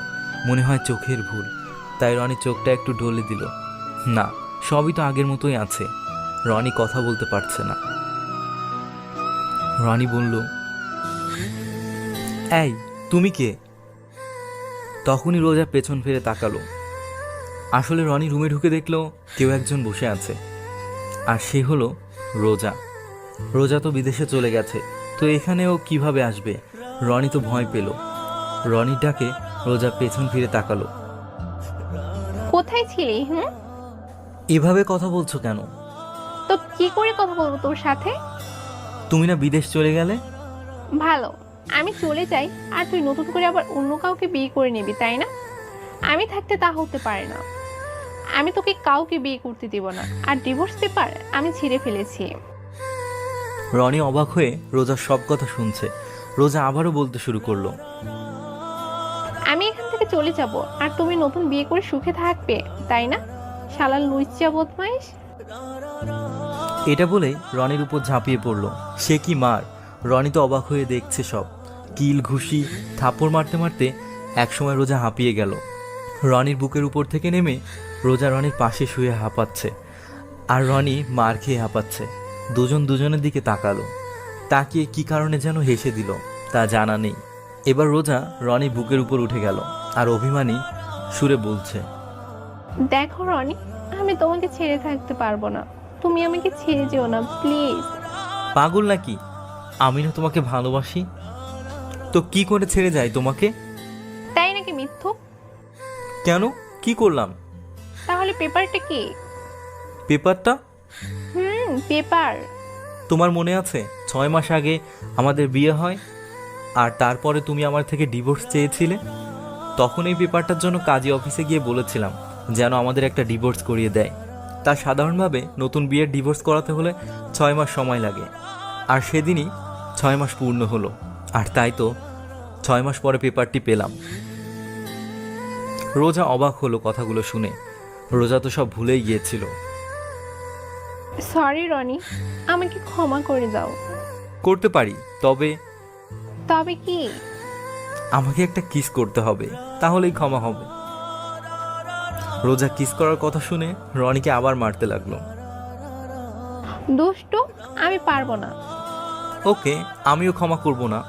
Speaker 1: মনে হয় চোখের ভুল। তাই রনি চোখটা একটু ডলে দিল। না, সবই তো আগের মতোই আছে। রনি কথা বলতে পারছে না। রনি বলল, এই তুমি কে? তখনই রোজা পেছন ফিরে তাকালো। আসলে রনি রুমে ঢুকে দেখলো কেউ একজন বসে আছে, আর সে হলো রোজা। রোজা তো বিদেশে চলে গেছে, তো এখানেও কিভাবে আসবে? রনি তো ভয় পেল। রনির ডাকে রোজা পেছন ফিরে তাকালো।
Speaker 3: কোথায় ছিলি?
Speaker 1: এভাবে কথা বলছো কেন?
Speaker 3: তো কি করে কথা বলবো তোর সাথে?
Speaker 1: তুমি না বিদেশ চলে গেলে?
Speaker 3: ভালো, আমি চলে যাই আর তুই নতুন করে আবার অন্য কাউকে বিয়ে করে নিবি, তাই না? আমি থাকতে তা হতে পারে না। আমি তোকে কাউকে বিয়ে করতে দিব না। আর ডিভোর্স পেপার আমি ছিঁড়ে ফেলেছি।
Speaker 1: রনি অবাক হয়ে রোজার সব কথা শুনছে। রোজা আবারও বলতে শুরু করলো,
Speaker 3: আমি এখান থেকে চলে যাব আর তুমি নতুন বিয়ে করে সুখে থাকবে, তাই না? শালা লুইচা বদমাইশ।
Speaker 1: এটা বলেই রনির উপর ঝাঁপিয়ে পড়লো। সে কি মার! রনি তো অবাক হয়ে দেখছে সব। কিল ঘুষি থাপ্পড় মারতে মারতে একসময় রোজা হাঁপিয়ে গেল। রনির বুকের উপর থেকে নেমে রোজা রনির পাশে শুয়ে হাঁপাচ্ছে, আর রনি মার খেয়ে হাঁপাচ্ছে। দুজন দুজনের দিকে তাকালো। তাকিয়ে কি কারণে যেন হেসে দিল, তা জানা নেই। এবার রোজা রনি বুকের উপর উঠে গেল আর অভিমানী সুরে বলছে,
Speaker 3: দেখো রনি, আমি তোমাকে ছেড়ে থাকতে পারবো না। তুমি আমাকে ছেড়ে যেও না প্লিজ।
Speaker 1: পাগল নাকি? আমি না তোমাকে ভালোবাসি, তো কি করে ছেড়ে যাই তোমাকে?
Speaker 3: তাই নাকি মিথ্যুক?
Speaker 1: কেন? কি করলাম?
Speaker 3: তাহলে পেপারটা কি?
Speaker 1: পেপারটা?
Speaker 3: পেপার।
Speaker 1: তোমার মনে আছে 6 মাস আগে আমাদের বিয়ে হয়, আর তারপরে তুমি আমার থেকে ডিভোর্স চেয়েছিলে? তখন এই পেপারটার জন্য কাজী অফিসে গিয়ে বলেছিলাম যেন আমাদের একটা ডিভোর্স করিয়ে দেয়। তা সাধারণভাবে নতুন বিয়ের ডিভোর্স করাতে হলে 6 মাস সময় লাগে, আর সেদিনই 6 মাস পূর্ণ হলো। আর তাই তো 6 মাস পরে পেপারটি পেলাম। রোজা অবাক হলো কথাগুলো শুনে। রোজা তো সব ভুলেই গিয়েছিল।
Speaker 3: সরি রনি, আমাকে ক্ষমা করে দাও।
Speaker 1: করতে পারি, তবে
Speaker 3: তবে কি?
Speaker 1: আমাকে একটা কিস করতে হবে, তাহলেই ক্ষমা হবে। রোজা কিস করার কথা শুনে রনিকে আবার মারতে লাগলো।
Speaker 3: দুষ্টু, আমি পারবো না।
Speaker 1: ওকে, আমিও ক্ষমা করব না।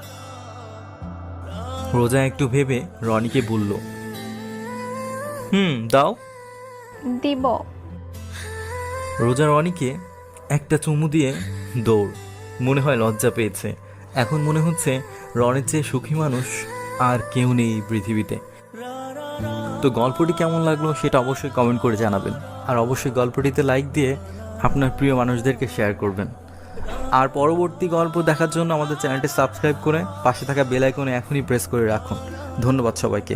Speaker 1: রোজা একটু ভেবে রনিকে বলল, দাও।
Speaker 3: দিব।
Speaker 1: রোজা রনিকে একটা চুমু দিয়ে দৌড়। মনে হয় লজ্জা পেয়েছে। এখন মনে হচ্ছে রনির চেয়ে সুখী মানুষ আর কেউ নেই এই পৃথিবীতে। তো গল্পটি কেমন লাগলো সেটা অবশ্যই কমেন্ট করে জানাবেন, আর অবশ্যই গল্পটিতে লাইক দিয়ে আপনার প্রিয় মানুষদেরকে শেয়ার করবেন। আর পরবর্তী গল্প দেখার জন্য আমাদের চ্যানেলটি সাবস্ক্রাইব করে পাশে থাকা বেল আইকনে এখনই প্রেস করে রাখুন। ধন্যবাদ সবাইকে।